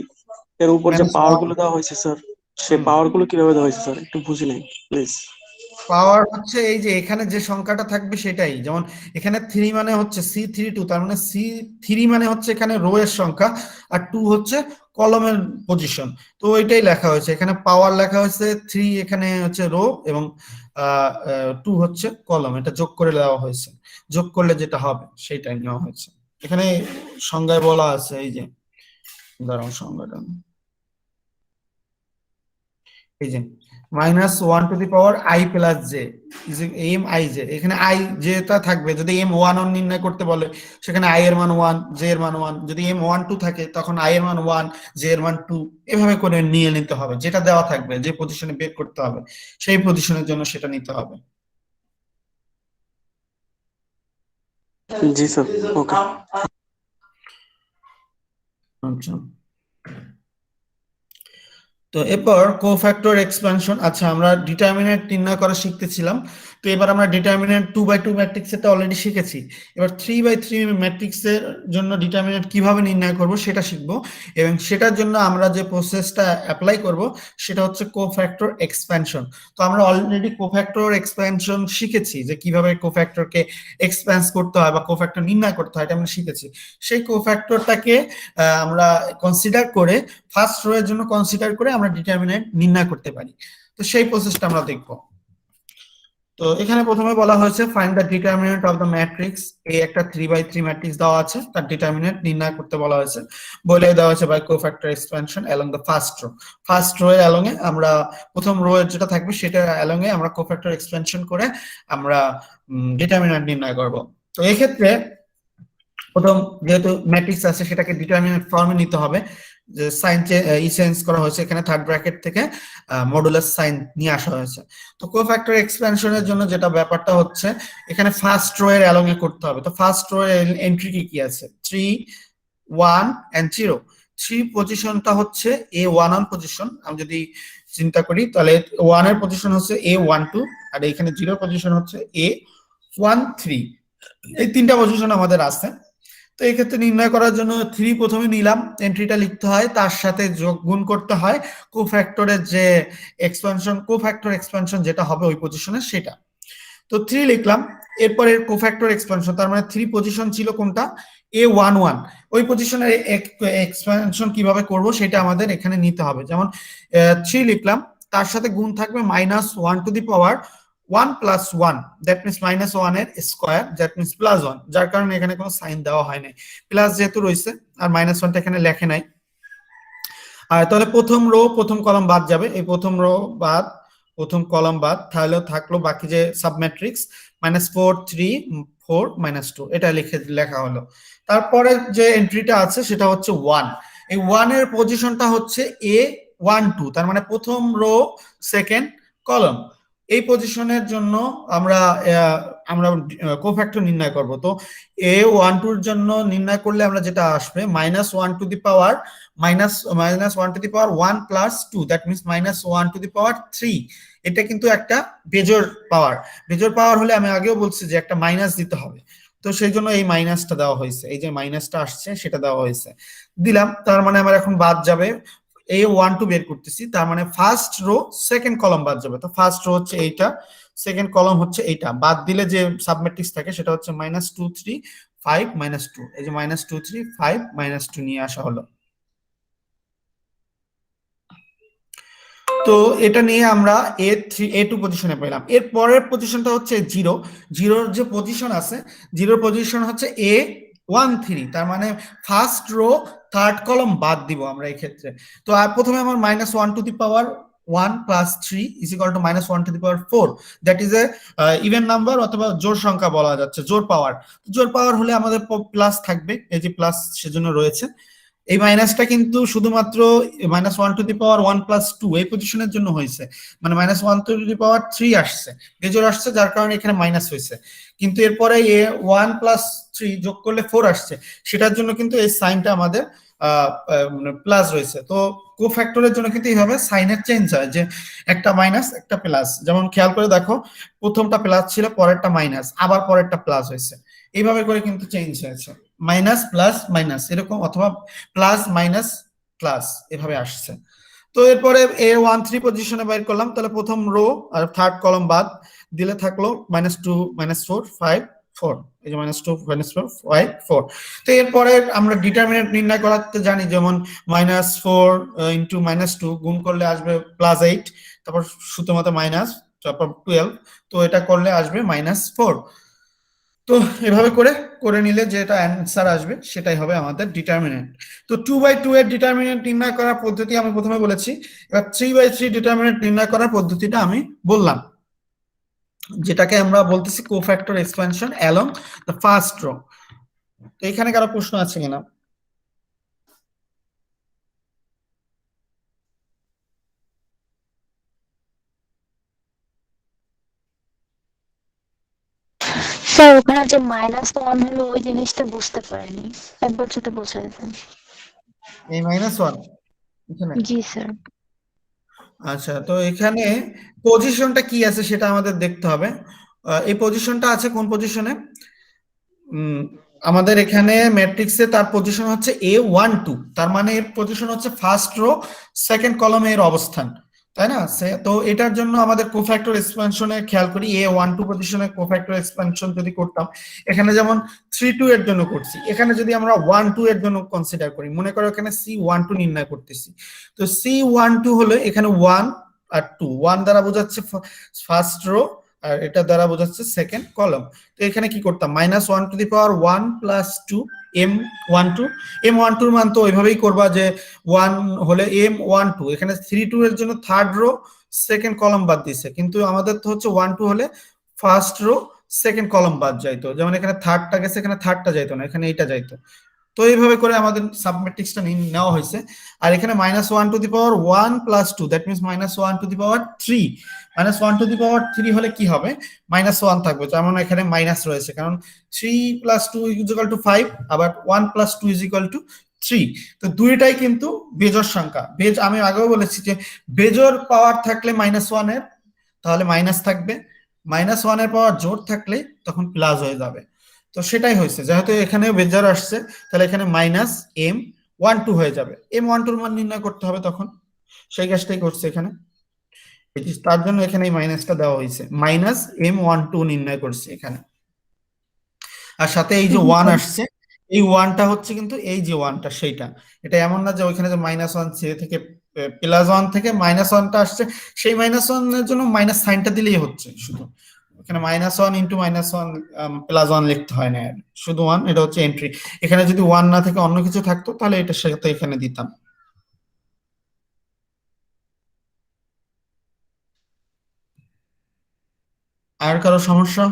এর উপর যে পাওয়ার গুলো দেওয়া হয়েছে স্যার, সেই পাওয়ার গুলো কিভাবে দেওয়া হয়েছে স্যার একটু বুঝি নাই প্লিজ। পাওয়ার হচ্ছে এই যে এখানে যে সংখ্যাটা থাকবে সেটাই, যেমন এখানে 3 মানে হচ্ছে c32, তার মানে c3 মানে হচ্ছে এখানে রো এর সংখ্যা, আর 2 হচ্ছে কলমের পজিশন। তো ওইটাই লেখা হয়েছে এখানে, পাওয়ার লেখা হয়েছে 3 এখানে হচ্ছে রো এবং 2 হচ্ছে কলম, এটা যোগ করে দেওয়া হয়েছে, যোগ করলে যেটা হবে সেটাই নেওয়া হয়েছে। এখানে সংজ্ঞায় বলা আছে, এই যে দাঁড়াও সংজ্ঞাটা, এই যে -1 to the power i plus j is M i j, এখানে i যেটা থাকবে, যদি m11 নির্ণয় করতে বলে সেখানে i এর মান 1 j এর মান 1, যদি m12 থাকে তখন i এর মান 1 j এর মান 2, এভাবে করে নিয়ে নিতে হবে, যেটা দেওয়া থাকবে যে পজিশনে বের করতে হবে সেই পজিশনের জন্য সেটা নিতে হবে। জি স্যার, ওকে। আচ্ছা, তো এরপর কোফ্যাক্টর এক্সপ্যানশন। আচ্ছা, আমরা ডিটারমিনেন্ট নির্ণয় করা শিখতেছিলাম, তো এবার আমরা ডিটারমিনেন্ট 2/2 ম্যাট্রিক্স এটা অলরেডি শিখেছি, এবার 3/3 ম্যাট্রিক্সের জন্য ডিটারমিনেন্ট কিভাবে নির্ণয় করব সেটা শিখবো, এবং সেটার জন্য আমরা যে প্রসেসটা অ্যাপ্লাই করব সেটা হচ্ছে কোফ্যাক্টর এক্সপ্যানশন। তো আমরা অলরেডি কোফ্যাক্টর এক্সপ্যানশন শিখেছি, যে কিভাবে কোফ্যাক্টরকে এক্সপ্যান্স করতে হয় বা কোফ্যাক্টর নির্ণয় করতে হয়, এটা আমরা শিখেছি। সেই কোফ্যাক্টরটাকে আমরা কনসিডার করে, ফার্স্ট রো এর জন্য কনসিডার করে আমরা ডিটারমিনেন্ট নির্ণয় করতে পারি। তো সেই প্রসেসটা আমরা দেখব। তো তো এখানে প্রথমে বলা হয়েছে find the determinant of the matrix. এই একটা 3x3 ম্যাট্রিক্স দেওয়া আছে, তার ডিটারমিনেন্ট নির্ণয় করতে বলা হয়েছে, বলে দেওয়া আছে by cofactor expansion along the first row এর অ্যালং এ আমরা প্রথম রো এর যেটা থাকবে সেটা অ্যালং এ আমরা কোফ্যাক্টর এক্সপ্যানশন করে আমরা ডিটারমিনেন্ট নির্ণয় করব। তো এই ক্ষেত্রে প্রথম যেহেতু ম্যাট্রিক্স আছে সেটাকে ডিটারমিনেন্ট ফর্মে নিতে হবে, যে সাইন চেঞ্জ করা হয়েছে, এখানে থার্ড ব্র্যাকেট থেকে মডুলাস সাইন নিয়ে আসা হয়েছে। তো কোফ্যাক্টর এক্সপ্যানশনের জন্য যেটা ব্যাপারটা হচ্ছে এখানে ফার্স্ট রো এর অ্যালং এ করতে হবে। তো ফার্স্ট রো এর এন্ট্রি কি আছে, 3 1 and 0। 3 পজিশনটা হচ্ছে A11 পজিশন। আমি যদি চিন্তা করি তাহলে 1 এর পজিশন হচ্ছে A12 আর এখানে 0 পজিশন হচ্ছে A13। এই তিনটা পজিশন আমাদের আছে। তো এই ক্ষেত্রে নির্ণয় করার জন্য 3 প্রথমে নিলাম, এন্ট্রিটা লিখতে হয়, তার সাথে যোগ গুণ করতে হয় কোফ্যাক্টরের যে কোফ্যাক্টর এক্সপ্যানশন যেটা হবে ওই পজিশনে সেটা। তো 3 লিখলাম, এরপরে কোফ্যাক্টর এক্সপ্যানশন, তার মানে 3 পজিশন ছিল কোনটা, A11, ওই পজিশনের এক্সপ্যানশন কিভাবে করব সেটা আমাদের এখানে নিতে হবে। যেমন 3 লিখলাম, তার সাথে গুণ থাকবে -1 to the power 1 plus 1, that means -1 এর স্কয়ার, দ্যাট মিনস +1, যার কারণে এখানে কোনো সাইন দেওয়া হয় নাই, প্লাস যেহেতু রয়েছে আর -1টা এখানে লেখে নাই। আর তাহলে প্রথম রো প্রথম কলাম বাদ যাবে, এই প্রথম রো বাদ প্রথম কলাম বাদ, তাহলে থাকলো বাকি যে সাবম্যাট্রিক্স -4 3 4 -2, এটা লেখা হলো। তারপরে যে এন্ট্রিটা আছে সেটা হচ্ছে 1, এই 1 এর পজিশনটা হচ্ছে A12, তার মানে প্রথম রো সেকেন্ড কলাম। এই পজিশনের জন্য আমরা কোফ্যাক্টর নির্ণয় করব। তো A12 এর জন্য নির্ণয় করলে আমরা যেটা আসবে -1 to the power -1 to the power 1 plus 2, that means -1 to the power 3। এটা কিন্তু একটা বেজোড় পাওয়ার হলে আমি আগেও বলছি যে একটা মাইনাস দিতে হবে, তো সেই জন্য এই মাইনাসটা দেওয়া হয়েছে, এই যে মাইনাসটা আসছে সেটা দেওয়া হয়েছে, দিলাম। তার মানে আমার এখন বাদ যাবে A12 বের করতেছি, তার মানে ফার্স্ট রো সেকেন্ড কলাম বাদ যাবে। তো ফার্স্ট রো হচ্ছে এইটা, সেকেন্ড কলাম হচ্ছে এইটা, বাদ দিলে যে সাবম্যাট্রিক্স থাকে সেটা হচ্ছে -2 3 5 -2, এই যে -2 3 5 -2 নিয়ে আসা হলো। তো এটা নিয়ে আমরা A2 পজিশনে পেলাম। এর পরের পজিশনটা হচ্ছে 0 যে পজিশন আছে, 0 পজিশন হচ্ছে A13, তার মানে ফার্স্ট রো থার্ড কলাম বাদ দিব আমরা এই ক্ষেত্রে। তো প্রথমে আমার -1 to the power 1 plus 3 is equal two -1 to the power 4, that is a even number অথবা জোড় সংখ্যা বলা যাচ্ছে, জোড় পাওয়ার হলে আমাদের প্লাস থাকবে, এই যে প্লাস সেজন্য রয়েছে। এই মাইনাসটা কিন্তু শুধুমাত্র -1 টু দি পাওয়ার 1 প্লাস 2 এই পজিশনের জন্য হয়েছে, মানে -1 টু দি পাওয়ার 3 আসছে, বেজোড় আসছে, যার কারণে এখানে মাইনাস হয়েছে। কিন্তু এরপরে 1 প্লাস 3 যোগ করলে 4 আসছে, সেটার জন্য কিন্তু এই সাইনটা আমাদের প্লাস রয়েছে। তো কোফ্যাক্টরের জন্য কিন্তু এইভাবে সাইনের চেঞ্জ হয়, যে একটা মাইনাস একটা প্লাস। যেমন খেয়াল করে দেখো, প্রথমটা প্লাস ছিল, পরেরটা মাইনাস, আবার পরেরটা প্লাস হয়েছে, এইভাবে করে কিন্তু চেঞ্জ হয়েছে, মাইনাস প্লাস মাইনাস এরকম, অথবা প্লাস মাইনাস প্লাস এভাবে আসছে। তো এরপরে A13 পজিশনে বাইর করলাম, তাহলে প্রথম রো আর থার্ড কলাম বাদ দিলে থাকলো -2 -4 5 4, এই যে -2 -4 5 4। তো এরপরে আমরা ডিটারমিনেন্ট নির্ণয় করাতে জানি, যেমন -4 ইন্টু -2 গুণ করলে আসবে +8, তারপর সূত্র মতো মাইনাস, তারপর 12, তো এটা করলে আসবে -4। তো এভাবে করে নিলে যেটা অ্যান্সার আসবে সেটাই হবে আমাদের ডিটারমিনেন্ট। তো 2/2 এর ডিটারমিনেন্ট নির্ণয় করার পদ্ধতি আমি প্রথমে বলেছি, এবার 3/3 ডিটারমিনেন্ট নির্ণয় করার পদ্ধতিটা আমি বললাম, যেটাকে আমরা বলতেছি cofactor expansion along the first rho. তো এখানে কারো প্রশ্ন আছে কিনা? স্যার ওখানে যে -1 হলো ওই জিনিসটা বুঝতে পারিনি, একবার সেটা বোঝাই দেন। এই -1 এখানে, জি স্যার। আচ্ছা, তো এখানে পজিশনটা কি আছে সেটা আমাদের দেখতে হবে। এই পজিশনটা আছে কোন পজিশনে, আমাদের এখানে ম্যাট্রিক্সে তার পজিশন হচ্ছে A12, তার মানে এর পজিশন হচ্ছে ফার্স্ট রো সেকেন্ড কলামে এর অবস্থান, তাই না? তো এটার জন্য আমাদের কোফ্যাক্টর এক্সপ্যানশনে খেয়াল করি, A12 পজিশনে কোফ্যাক্টর এক্সপ্যানশন যদি করতাম, এখানে যেমন 3 2 এর জন্য করছি, এখানে যদি আমরা 1 2 এর জন্য কনসিডার করি, মনে করো এখানে C12 নির্ণয় করতেছি, তো C12 হলো এখানে 1 আর 2, 1 দ্বারা বোঝাচ্ছে ফার্স্ট রো, আর এটা দ্বারা বোঝাচ্ছে সেকেন্ড কলাম। তো এখানে কি করতাম, -1 to the power 1 + 2 m12, m12 এর মান তো ওইভাবেই করবা যে 1 হলে m12, এখানে 3 2 এর জন্য থার্ড রো সেকেন্ড কলাম বাদ দিছে, কিন্তু আমাদের তো হচ্ছে 1 2 হলে ফার্স্ট রো সেকেন্ড কলাম বাদ যাইতো, যেমন এখানে থার্ডটা গেছে, এখানে থার্ডটা যাইতো না, এখানে এইটা যাইতো। তো এইভাবে করে আমাদের সাবম্যাট্রিক্সটা নেওয়া হয়েছে। আর এখানে -1 to the power 1 + 2, that means -1 to the power 3, -1 to the power 3 হলে কি হবে, -1 থাকবে, যেমন এখানে মাইনাস রয়েছে, কারণ 3 + 2 = 5, আবার 1 + 2 = 3। তো দুইটাই কিন্তু বেজোড় সংখ্যা। আমি আগেও বলেছি যে বেজোড় পাওয়ার থাকলে -1 এর তাহলে মাইনাস থাকবে, -1 এর পাওয়ার জোড় থাকলে তখন প্লাস হয়ে যাবে। তো সেটাই হয়েছে, যেহেতু এখানে বেজোড় আসছে তাহলে এখানে -m12 হয়ে যাবে, m12 এর মান নির্ণয় করতে হবে, তখন সেই কাজটাই করছে এখানে। তার জন্য এখানে এই মাইনাসটা দেওয়া হয়েছে, -m12 নির্ণয় করছে এখানে। আর সাথে এই যে 1 আসছে, এই 1টা হচ্ছে কিন্তু এই যে 1টা সেইটা, এটা এমন না যে ওইখানে যে -1 থেকে +1 থেকে -1টা আসছে, সেই -1 এর জন্য মাইনাস সাইনটা দিলেই হচ্ছে, শুধু এখানে -1 × -1 +1 লিখতে হয় না, শুধু 1, এটা হচ্ছে এন্ট্রি। এখানে যদি 1 না থেকে অন্য কিছু থাকতো তাহলে এটার সাথে এখানে দিতাম। আর কারো সমস্যা?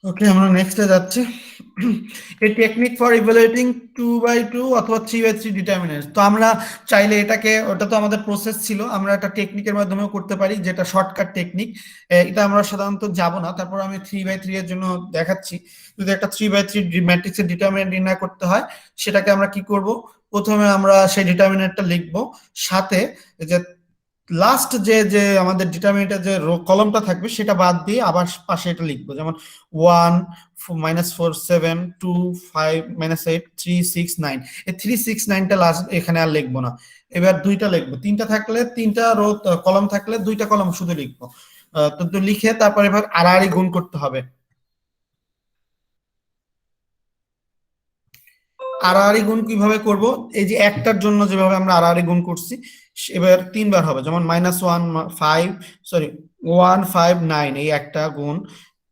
ওকে, আমরা নেক্সটে যাচ্ছি। এই টেকনিক ফর ইভালুয়েটিং 2/2 অথবা 3/3 ডিটারমিনেন্টস। তো আমরা চাইলে এটাকে, ওটা তো আমাদের প্রসেস ছিল, আমরা একটা টেকনিকের মাধ্যমেও করতে পারি, যেটা শর্টকাট টেকনিক। এটা আমরা সাধারণত যাব না, তারপর আমি 3/3 এর জন্য দেখাচ্ছি। যদি একটা 3/3 ম্যাট্রিক্সের ডিটারমিনেন্ট নির্ণয় করতে হয়, সেটাকে আমরা কি করব, প্রথমে আমরা সেই ডিটারমিনেন্টটা লিখব, সাথে যে লাস্ট যে আমাদের ডিটারমিনেন্টের যে কলমটা থাকবে সেটা বাদ দিয়ে আবার পাশে এটা লিখবো, যেমন 1 -4 7 2 5 -8 3 6 9, এই 3 6 9টা লাস্ট এখানে আর লিখবো না। এবার দুইটা লিখবো, তিনটা থাকলে তিনটা রো কলম থাকলে দুইটা কলম শুধু লিখবো। তো লিখে তারপর এবার আড়াআড়ি গুণ করতে হবে। আড়াআড়ি গুণ কিভাবে করব, এই যে একটার জন্য যেভাবে আমরা আড়াআড়ি গুণ করছি, এবার 3বার হবে, যেমন -1 5 9, এই একটা গুণ,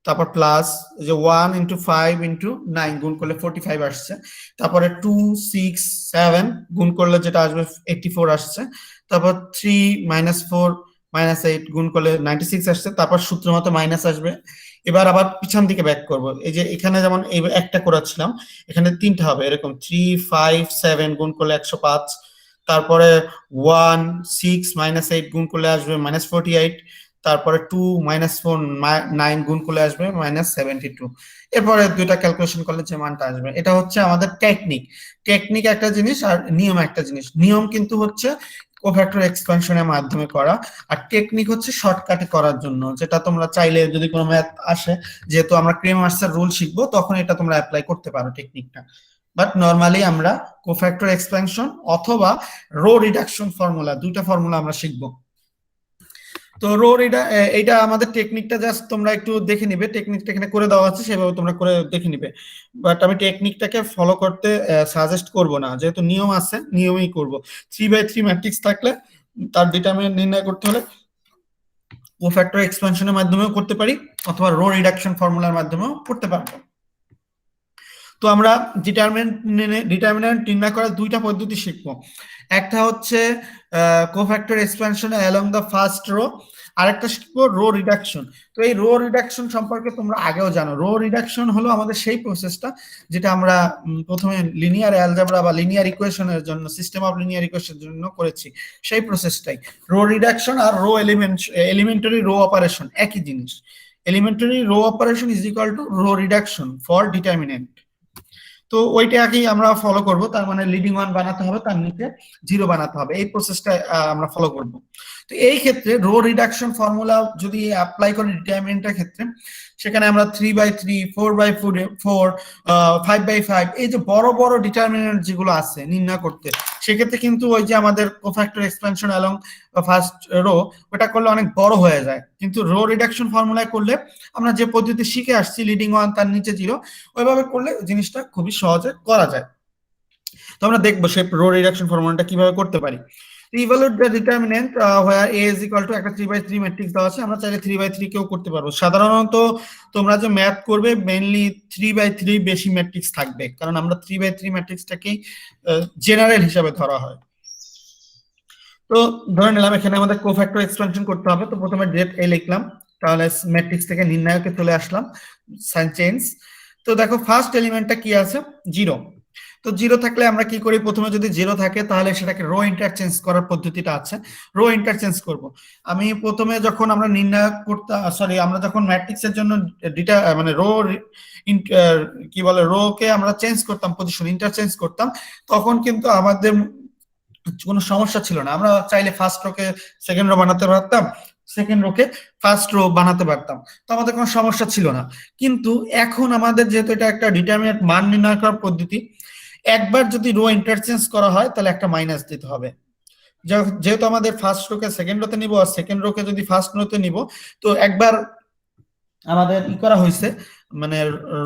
তারপর প্লাস যে 1 × 5 × 9 গুণ করলে 45 আসছে, তারপরে 2 6 7 গুণ করলে যেটা আসবে 84 আসছে, তারপর 3 -4 -8 গুণ করলে 96 আসছে, তারপর সূত্র মতো মাইনাস আসবে। এবার আবার পিছন দিকে ব্যাক করব, এই যে এখানে যেমন এই একটা করেছিলাম, এখানে তিনটা হবে, এরকম 3 5 7 গুণ করলে 105, তারপরে 1 6 -8 গুণ করলে আসবে -48, তারপরে 2 -4 9 গুণ করলে আসবে -72। এরপরে দুইটা ক্যালকুলেশন করলে যে মানটা আসবে, এটা হচ্ছে আমাদের টেকনিক। টেকনিক একটা জিনিস আর নিয়ম একটা জিনিস। নিয়ম কিন্তু হচ্ছে কোফ্যাক্টর এক্সপানশনের মাধ্যমে করা, আর টেকনিক হচ্ছে শর্টকাটে করার জন্য, যেটা তোমরা চাইলে যদি কোনো ম্যাথ আসে, যেহেতু আমরা ক্রেমার্সের রুল শিখবো, তখন এটা তোমরা অ্যাপ্লাই করতে পারো টেকনিকটা। বাট নরমালি আমরা কোফ্যাক্টর এক্সপানশন অথবা রো রিডাকশন ফর্মুলা, দুইটা ফর্মুলা আমরা শিখবো। তো রো এইটা আমাদের টেকনিকটা জাস্ট তোমরা একটু দেখে নিবে, টেকনিকটা এখানে করে দেওয়া আছে, সেভাবে তোমরা করে দেখে নিবে। বাট আমি টেকনিকটাকে ফলো করতে সাজেস্ট করব না, যেহেতু নিয়ম আছে, নিয়মেই করব। 3/3 ম্যাট্রিক্স থাকলে তার ডিটারমিনেন্ট নির্ণয় করতে হলে কোফ্যাক্টর এক্সপানশনের মাধ্যমেও করতে পারি, অথবা রো রিডাকশন ফর্মুলার মাধ্যমেও করতে পারবো। তো আমরা ডিটারমিনেন্ট নির্ণয় করার দুইটা পদ্ধতি শিখবো। একটা হচ্ছে cofactor expansion along the first rho, আরেকটা শিখবো রো রিডাকশন। তো এই রো রিডাকশন সম্পর্কে তোমরা আগেও জানো, রো রিডাকশন হলো আমাদের সেই প্রসেসটা যেটা আমরা প্রথমে লিনিয়ার অ্যালজেব্রা বা লিনিয়ার ইকুয়েশনের জন্য, সিস্টেম অফ লিনিয়ার ইকুয়েশনের জন্য করেছি, সেই প্রসেসটাই রো রিডাকশন। আর রো এলিমেন্টারি রো অপারেশন একই জিনিস। Elementary row operation is equal to row reduction for determinant. তো ওইটাকেই আমরা ফলো করব, তার মানে লিডিং ওয়ান বানাতে হবে, তার নিচে 0 বানাতে হবে, এই প্রসেসটা আমরা ফলো করব। তো এই ক্ষেত্রে রো রিডাকশন ফর্মুলা যদি অ্যাপ্লাই করি ডিটারমিনেন্টের ক্ষেত্রে, সেখানে আমরা 3/3 4/4 5/5 এই যে বড় বড় ডিটারমিনেন্ট যেগুলো আছে নির্ণয় করতে, সেক্ষেত্রে কিন্তু ওই যে আমাদের cofactor expansion along first row, ওটা করলে অনেক বড় হয়ে যায়। কিন্তু রো রিডাকশন ফর্মুলায় করলে আমরা যে পদ্ধতি শিখে আসছি লিডিং ওয়ান তার নিচে জিরো, ওইভাবে করলে জিনিসটা খুবই সহজে করা যায়। তো আমরা দেখবো সেই রো রিডাকশন ফর্মুলাটা কিভাবে করতে পারি। Evaluate the determinant where a is equal two একটা 3/3 ম্যাট্রিক্স দেওয়া আছে, আমরা চাইলে 3/3 কেও করতে পারবো। সাধারণত তোমরা যে ম্যাথ করবে মেইনলি 3/3 বেশি ম্যাট্রিক্স থাকবে, কারণ আমরা 3/3 ম্যাট্রিক্সটাকেই জেনারেল হিসাবে ধরা হয়। তো ধরে নিলাম এখানে আমাদের কোফ্যাক্টর এক্সপেনশন করতে হবে, তো প্রথমে ডেট এ লিখলাম, তাহলে ম্যাট্রিক্স থেকে নির্ণায়কে চলে আসলাম, সাইন চেঞ্জ। তো দেখো ফার্স্ট এলিমেন্টটা কি আছে, 0। তো 0 থাকলে আমরা কি করি, প্রথমে যদি 0 থাকে তাহলে সেটাকে রো ইন্টারচেঞ্জ করার পদ্ধতিটা আছে, রো ইন্টারচেঞ্জ করব। আমি প্রথমে যখন আমরা নির্ণয় করতাম, সরি আমরা যখন ম্যাট্রিক্সের জন্য মানে রো কি বলে রো কে আমরা চেঞ্জ করতাম, পজিশন ইন্টারচেঞ্জ করতাম, তখন কিন্তু আমাদের কোনো সমস্যা ছিল না। আমরা চাইলে ফার্স্ট রোকে সেকেন্ড রো বানাতে পারতাম, সেকেন্ড রোকে ফার্স্ট রো বানাতে পারতাম, তো আমাদের কোনো সমস্যা ছিল না। কিন্তু এখন আমাদের যেহেতু এটা একটা ডিটারমিনেন্ট মান নির্ণয় করার পদ্ধতি, একবার যদি রো ইন্টারচেঞ্জ করা হয় তাহলে একটা মাইনাস দিতে হবে। যেহেতু আমাদের ফার্স্ট রোকে সেকেন্ড রোতে নিব আর সেকেন্ড রোকে যদি ফার্স্ট রোতে নিব, তো একবার আমাদের ই করা হয়েছে, মানে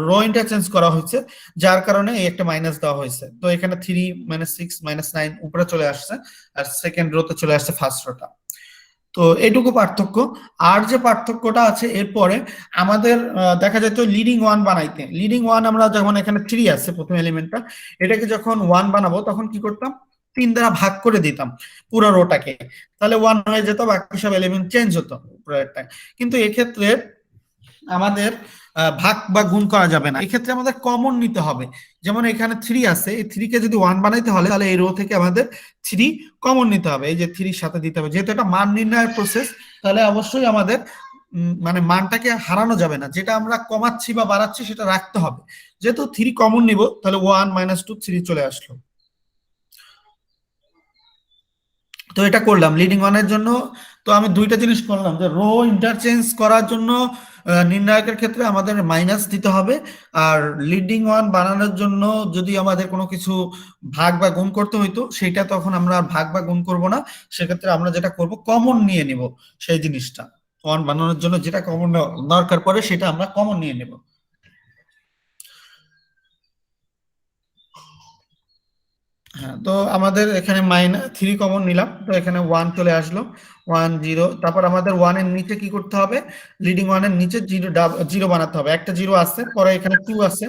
রো ইন্টারচেঞ্জ করা হয়েছে, যার কারণে এই একটা মাইনাস দেওয়া হয়েছে। তো এখানে 3 - 6 - 9 উপরে চলে আসছে, আর সেকেন্ড রোতে চলে আসছে ফার্স্ট রোটা। তো এইটুকু পার্থক্য। আর যে পার্থক্যটা আছে এরপরে আমাদের দেখা যেত লিডিং ওয়ান বানাইতে, লিডিং ওয়ান আমরা যখন এখানে 3 আছে প্রথম এলিমেন্টটা, এটাকে যখন 1 বানাবো তখন কি করতাম, 3 দ্বারা ভাগ করে দিতাম পুরো রোটাকে, তাহলে 1 হয়ে যেত, বাকি সব এলিমেন্ট চেঞ্জ হতো পুরোটা। কিন্তু এক্ষেত্রে আমাদের ভাগ বা গুণ করা যাবে না, এক্ষেত্রে আমাদের কমন নিতে হবে। যেমন এখানে 3 আছে, এই 3 কে যদি 1 বানাইতে হলে তাহলে এই রো থেকে আমাদের 3 কমন নিতে হবে, এই যে 3 সাথে দিতে হবে। যেহেতু এটা মান নির্ণয়ের প্রসেস, তাহলে অবশ্যই আমাদের মানে মানটাকে হারানো যাবে না, যেটা আমরা কমাচ্ছি বা বাড়াচ্ছি সেটা রাখতে হবে। যেহেতু 3 কমন নিব, তাহলে 1 - 2 3 চলে আসলো। তো এটা করলাম লিডিং ওয়ানের জন্য। তো আমি দুইটা জিনিস করলাম, যে রো ইন্টারচেঞ্জ করার জন্য নির্ণায়কের ক্ষেত্রে আমাদের মাইনাস দিতে হবে, আর লিডিং ওয়ান বানানোর জন্য যদি আমাদের কোনো কিছু ভাগ বা গুণ করতে হইতো, সেটা তখন আমরা ভাগ বা গুণ করব না, সেক্ষেত্রে আমরা যেটা করব কমন নিয়ে নিব, সেই জিনিসটা ওয়ান বানানোর জন্য যেটা কমন দরকার পড়ে সেটা আমরা কমন নিয়ে নেব। হ্যাঁ, তো আমাদের এখানে -3 কমন নিলাম, তো এখানে 1 চলে আসলো, 1 0। তারপর আমাদের 1 এর নিচে কি করতে হবে, লিডিং 1 এর নিচে 0 বানাতে হবে, একটা 0 আছে, পরে এখানে 2 আছে।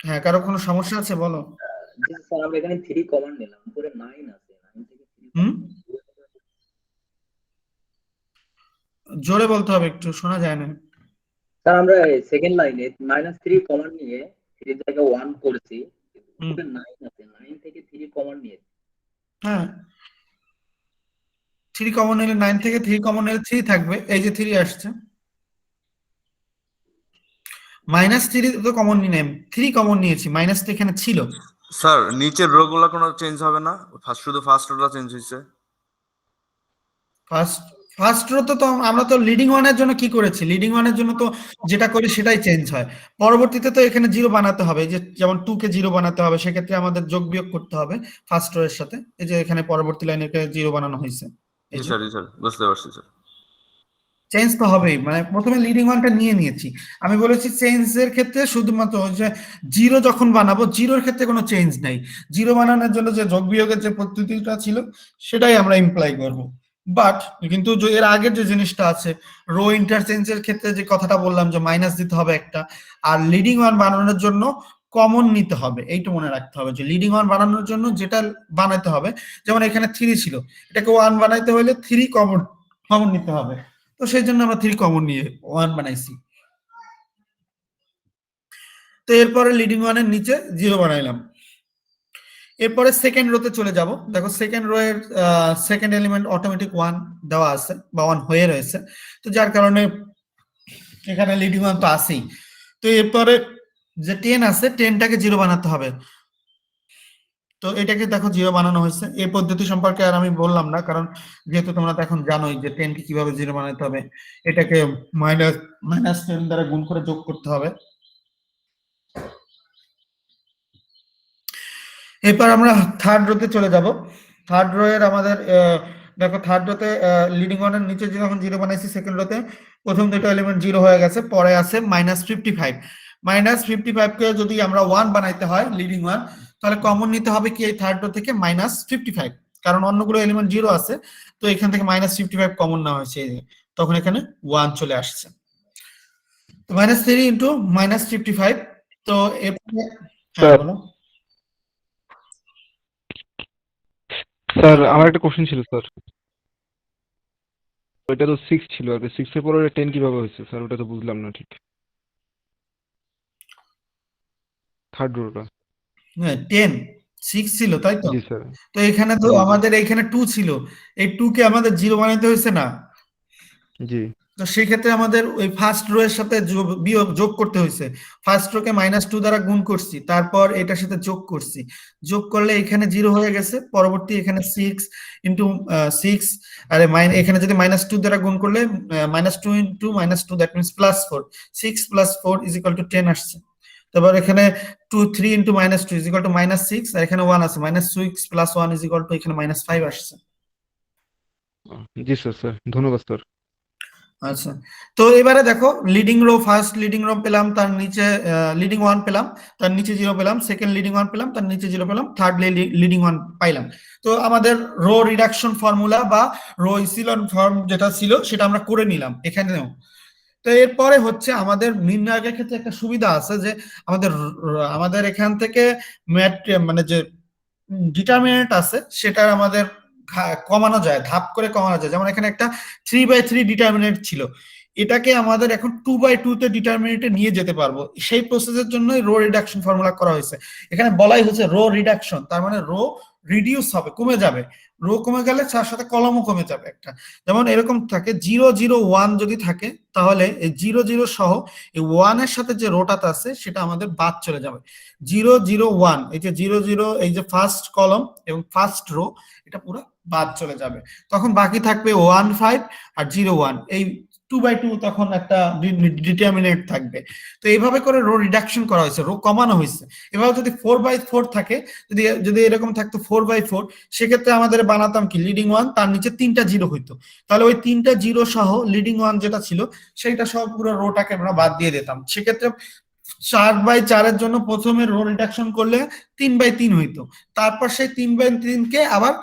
হ্যাঁ, কারো কোনো সমস্যা আছে বলো। স্যার আমরা এখানে 3 কমন নিলাম, উপরে 9 আছে, 9 থেকে 3 হুম, জোরে বলতে হবে, একটু শোনা যায় না। স্যার আমরা সেকেন্ড লাইনে -3 কমন নিয়ে 3 জায়গায় 1 করেছি, উপরে 9 আছে, 9 থেকে 3 কমন নিয়ে। হ্যাঁ, 3 কমন নিলে 9 থেকে 3 কমন নিলে 3 থাকবে, এই যে 3 আসছে। -3 তো কমন নিয়ে নেই, 3 কমন নিয়েছি, মাইনাসটা এখানে ছিল। স্যার নিচের রো গুলা কোনো চেঞ্জ হবে না, শুধু ফার্স্ট রোটা চেঞ্জ হয়েছে। ফার্স্ট রো তো আমরা তো লিডিং ওয়ানের জন্য কি করেছি, লিডিং ওয়ানের জন্য তো যেটা করি সেটাই চেঞ্জ হয়। পরবর্তীতে তো এখানে 0 বানাতে হবে, যে যেমন 2 কে 0 বানাতে হবে, সেক্ষেত্রে আমাদের যোগ বিয়োগ করতে হবে ফার্স্ট রো এর সাথে। এই যে এখানে পরবর্তী লাইনে 0 বানানো হয়েছে, এই যে স্যার বুঝতে পারছি স্যার। চেঞ্জ তো হবেই, মানে প্রথমে লিডিং ওয়ানটা নিয়ে নিয়েছি। আমি বলেছি চেঞ্জের ক্ষেত্রে শুধুমাত্র যে 0 যখন বানাবো, 0-এর ক্ষেত্রে কোনো চেঞ্জ নাই, 0 বানানোর জন্য যে যোগ বিয়োগের যে পদ্ধতিটা ছিল সেটাই আমরা ইমপ্লাই করব। বাট কিন্তু এর আগের যে জিনিসটা আছে, রো ইন্টারচেঞ্জের ক্ষেত্রে যে কথাটা বললাম, যে মাইনাস দিতে হবে একটা, আর লিডিং ওয়ান বানানোর জন্য কমন নিতে হবে, এইটা মনে রাখতে হবে, যে লিডিং ওয়ান বানানোর জন্য যেটা বানাতে হবে, যেমন এখানে 3 ছিল, এটাকে 1 বানাইতে হলে 3 কমন নিতে হবে, তো সেই জন্য আমরা 3 কমন নিয়ে 1 বানাইছি। তো এরপরে লিডিং ওয়ানের নিচে 0 বানাইলাম। এরপরে সেকেন্ড রোতে চলে যাব। দেখো সেকেন্ড রো এর সেকেন্ড এলিমেন্ট অটোমেটিক 1 দেওয়া আছে বা 1 হয়ে রয়েছে, তো যার কারণে এখানে লিডিং ওয়ান তো আছেই। তো এরপরে যে 10 আছে, 10টাকে 0 বানাতে হবে, তো এটাকে দেখো 0 বানানো হয়েছে। এই পদ্ধতি সম্পর্কে আর আমি বললাম না, কারণ যেহেতু তোমরা তো এখন জানোই যে 10 কে কিভাবে 0 বানাতে হবে, এটাকে -10 দ্বারা গুণ করে যোগ করতে হবে। এরপর আমরা থার্ড রোতে চলে যাব। থার্ড রো এর আমাদের দেখো থার্ড রোতে লিডিং ওয়ানের নিচে যখন 0 বানাইছি, সেকেন্ড রোতে প্রথম দুটো এলিমেন্ট 0 হয়ে গেছে, পরে আছে -55। -55 কে যদি আমরা 1 বানাইতে হয় লিডিং ওয়ান, তাহলে কমন নিতে হবে কি এই থার্ড রো থেকে -55, কারণ অন্যগুলো এলিমেন্ট 0 আছে, তো এখান থেকে -55 কমন নেওয়া হয়েছে, তখন এখানে 1 চলে আসছে। তো -3 ইন্টু -55। তো এরপরে হ্যাঁ বলো। স্যার আমার একটা কোশ্চেন ছিল স্যার, ওইটা তো 6 ছিল আর 6 এর পরে 10 কিভাবে হয়েছে স্যার? ওটা তো বুঝলাম না ঠিক, থার্ড রোটা। হ্যাঁ 10 6 ছিল তাই তো। জি স্যার। তো এখানে তো জি জি আমাদের এখানে 2 ছিল, এই 2 কে আমাদের 0 বানাইতে হয়েছে না। জি। তো সেই ক্ষেত্রে আমাদের ওই ফার্স্ট রো এর সাথে যোগ করতে হয়েছে। ফার্স্ট রো কে -2 দ্বারা গুণ করছি, তারপর এটার সাথে যোগ করছি, যোগ করলে এখানে 0 হয়ে গেছে, পরবর্তী এখানে 6 ইন্টু 6, আরে এখানে যদি -2 দ্বারা গুণ করলে -2 ইন্টু -2 দ্যাট মিন্স +4, 6 + 4 = 10 আসছে। তারপর এখানে 2 3 ইন্টু -2 = -6, আর এখানে 1 আছে, -6 + 1 = এখানে -5 আসছে। জি স্যার, স্যার ধন্যবাদ স্যার। আচ্ছা, তো এবারে দেখো leading row, first leading row পেলাম, তার নিচে লিডিং ওয়ান পেলাম, তার নিচে 0 পেলাম, সেকেন্ড লিডিং ওয়ান পেলাম, তার নিচে 0 পেলাম, থার্ড লিডিং ওয়ান পাইলাম। তো আমাদের রো রিডাকশন ফর্মুলা বা রো ইসিলন ফর্ম যেটা ছিল সেটা আমরা করে নিলাম এখানেও। তো এরপরে হচ্ছে আমাদের নির্ণায়কের ক্ষেত্রে একটা সুবিধা আছে যে আমাদের এখান থেকে মানে যে ডিটারমিনেন্ট আছে সেটা আমাদের কমানো যায়, ধাপ করে কমানো যায়। যেমন এখানে একটা 3/3 ডিটারমিনেন্ট ছিল, এটাকে আমাদের এখন 2/2 তে ডিটারমিনেন্টে নিয়ে যেতে পারবো। সেই প্রসেসের জন্যই রো রিডাকশন ফর্মুলা করা হয়েছে। এখানে বলাই হচ্ছে রো রিডাকশন, তার মানে রো রিডিউস হবে, কমে যাবে। রো কমে গেলে তার সাথে কলমও কমে যাবে একটা। যেমন এরকম থাকে 0 0 1 যদি থাকে, তাহলে এই 0 0 সহ এই 1 এর সাথে যে রোটাতে আছে সেটা আমাদের বাদ চলে যাবে। 0 0 1, এই যে 0 0, এই যে ফার্স্ট কলম এবং ফার্স্ট রো, এটা পুরো বাদ চলে যাবে। তখন বাকি থাকবে 1 5 আর 0 1, এই 2/2 তখন একটা ডিটারমিনেন্ট থাকবে। তো এইভাবে করে রো রিডাকশন করা হয়েছে, রো কমানো হয়েছে। এভাবে যদি 4/4 থাকে, যদি এরকম থাকতো 4/4, সেক্ষেত্রে আমাদের বানাতাম কি লিডিং ওয়ান, তার নিচে 3টা 0 হইতো, তাহলে ওই 3টা 0 সহ লিডিং ওয়ান যেটা ছিল সেইটা সহ পুরো রোটাকে আমরা বাদ দিয়ে দিতাম। সেক্ষেত্রে 4/4 এর জন্য প্রথমে রো রিডাকশন করলে 3/3 হইতো, তারপর সেই 3/3 কে আবার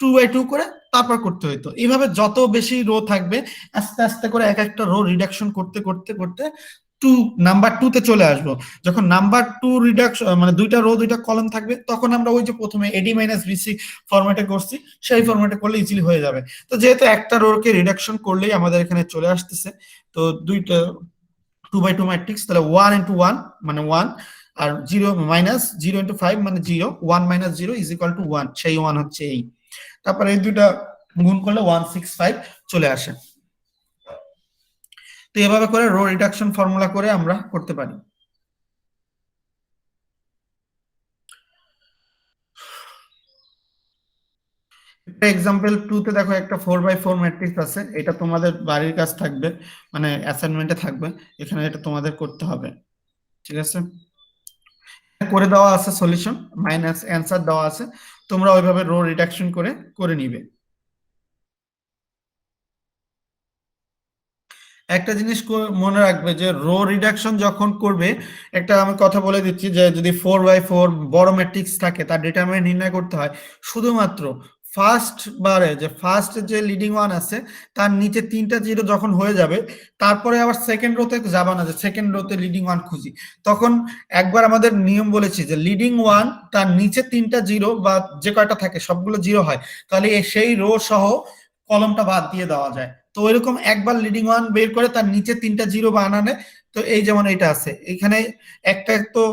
2/2 করে তারপর করতে হইতো। এইভাবে যত বেশি রো থাকবে, আস্তে আস্তে করে এক একটা রো রিডাকশন করতে করতে করতে নাম্বার 2 তে চলে আসবো। যখন নাম্বার 2 রিডাকশন মানে 2টা রো 2টা কলাম থাকবে, তখন আমরা ওই যে প্রথমে AD - BC ফরম্যাটে করছি সেই ফরম্যাটে করলে ইজিলি হয়ে যাবে। তো যেহেতু একটা রোকে রিডাকশন করলেই আমাদের এখানে চলে আসতেছে, তো 2/2 ম্যাট্রিক্স, তাহলে 1 × 1 মানে 1, আর 0 × 5 মানে 0, 1 - 0 = 1, সেই 1 হচ্ছে এই। তারপরে এই দুইটা গুণ করলে 165 চলে আসে। তো এভাবে করে রো রিডাকশন ফর্মুলা করে আমরা করতে পারি। এক্সাম্পল 2 তে দেখো একটা 4/4 ম্যাট্রিক্স আছে, এটা তোমাদের বাড়ির কাজ থাকবে, মানে অ্যাসাইনমেন্টে থাকবে, এখানে এটা তোমাদের করতে হবে, ঠিক আছে? করে দেওয়া আছে সলিউশন, মাইনাস অ্যান্সার দেওয়া আছে, তোমরা ওইভাবে রো রিডাকশন করে নিবে। একটা জিনিস মনে রাখবে যে রো রিডাকশন যখন করবে, একটা আমি কথা বলে দিচ্ছি যে যদি 4/4 বড় ম্যাট্রিক্স থাকে, তার ডিটারমিনেন্ট নির্ণয় করতে হয় শুধুমাত্র ফার্স্ট যে লিডিং ওয়ান আছে তার নিচে 3টা 0 যখন হয়ে যাবে, তারপরে আবার সেকেন্ড রোতে যাবা না যে সেকেন্ড রোতে লিডিং ওয়ান খুঁজি। তখন একবার আমাদের নিয়ম বলেছি যে লিডিং ওয়ান তার নিচে 3টা 0 বা যে কয়টা থাকে সবগুলো 0 হয়, তাহলে সেই রো সহ কলমটা বাদ দিয়ে দেওয়া যায়। তো ওইরকম একবার লিডিং ওয়ান বের করে তার নিচে 3টা 0 বানানে, তো এই যেমন এটা আছে, এখানে একটা তো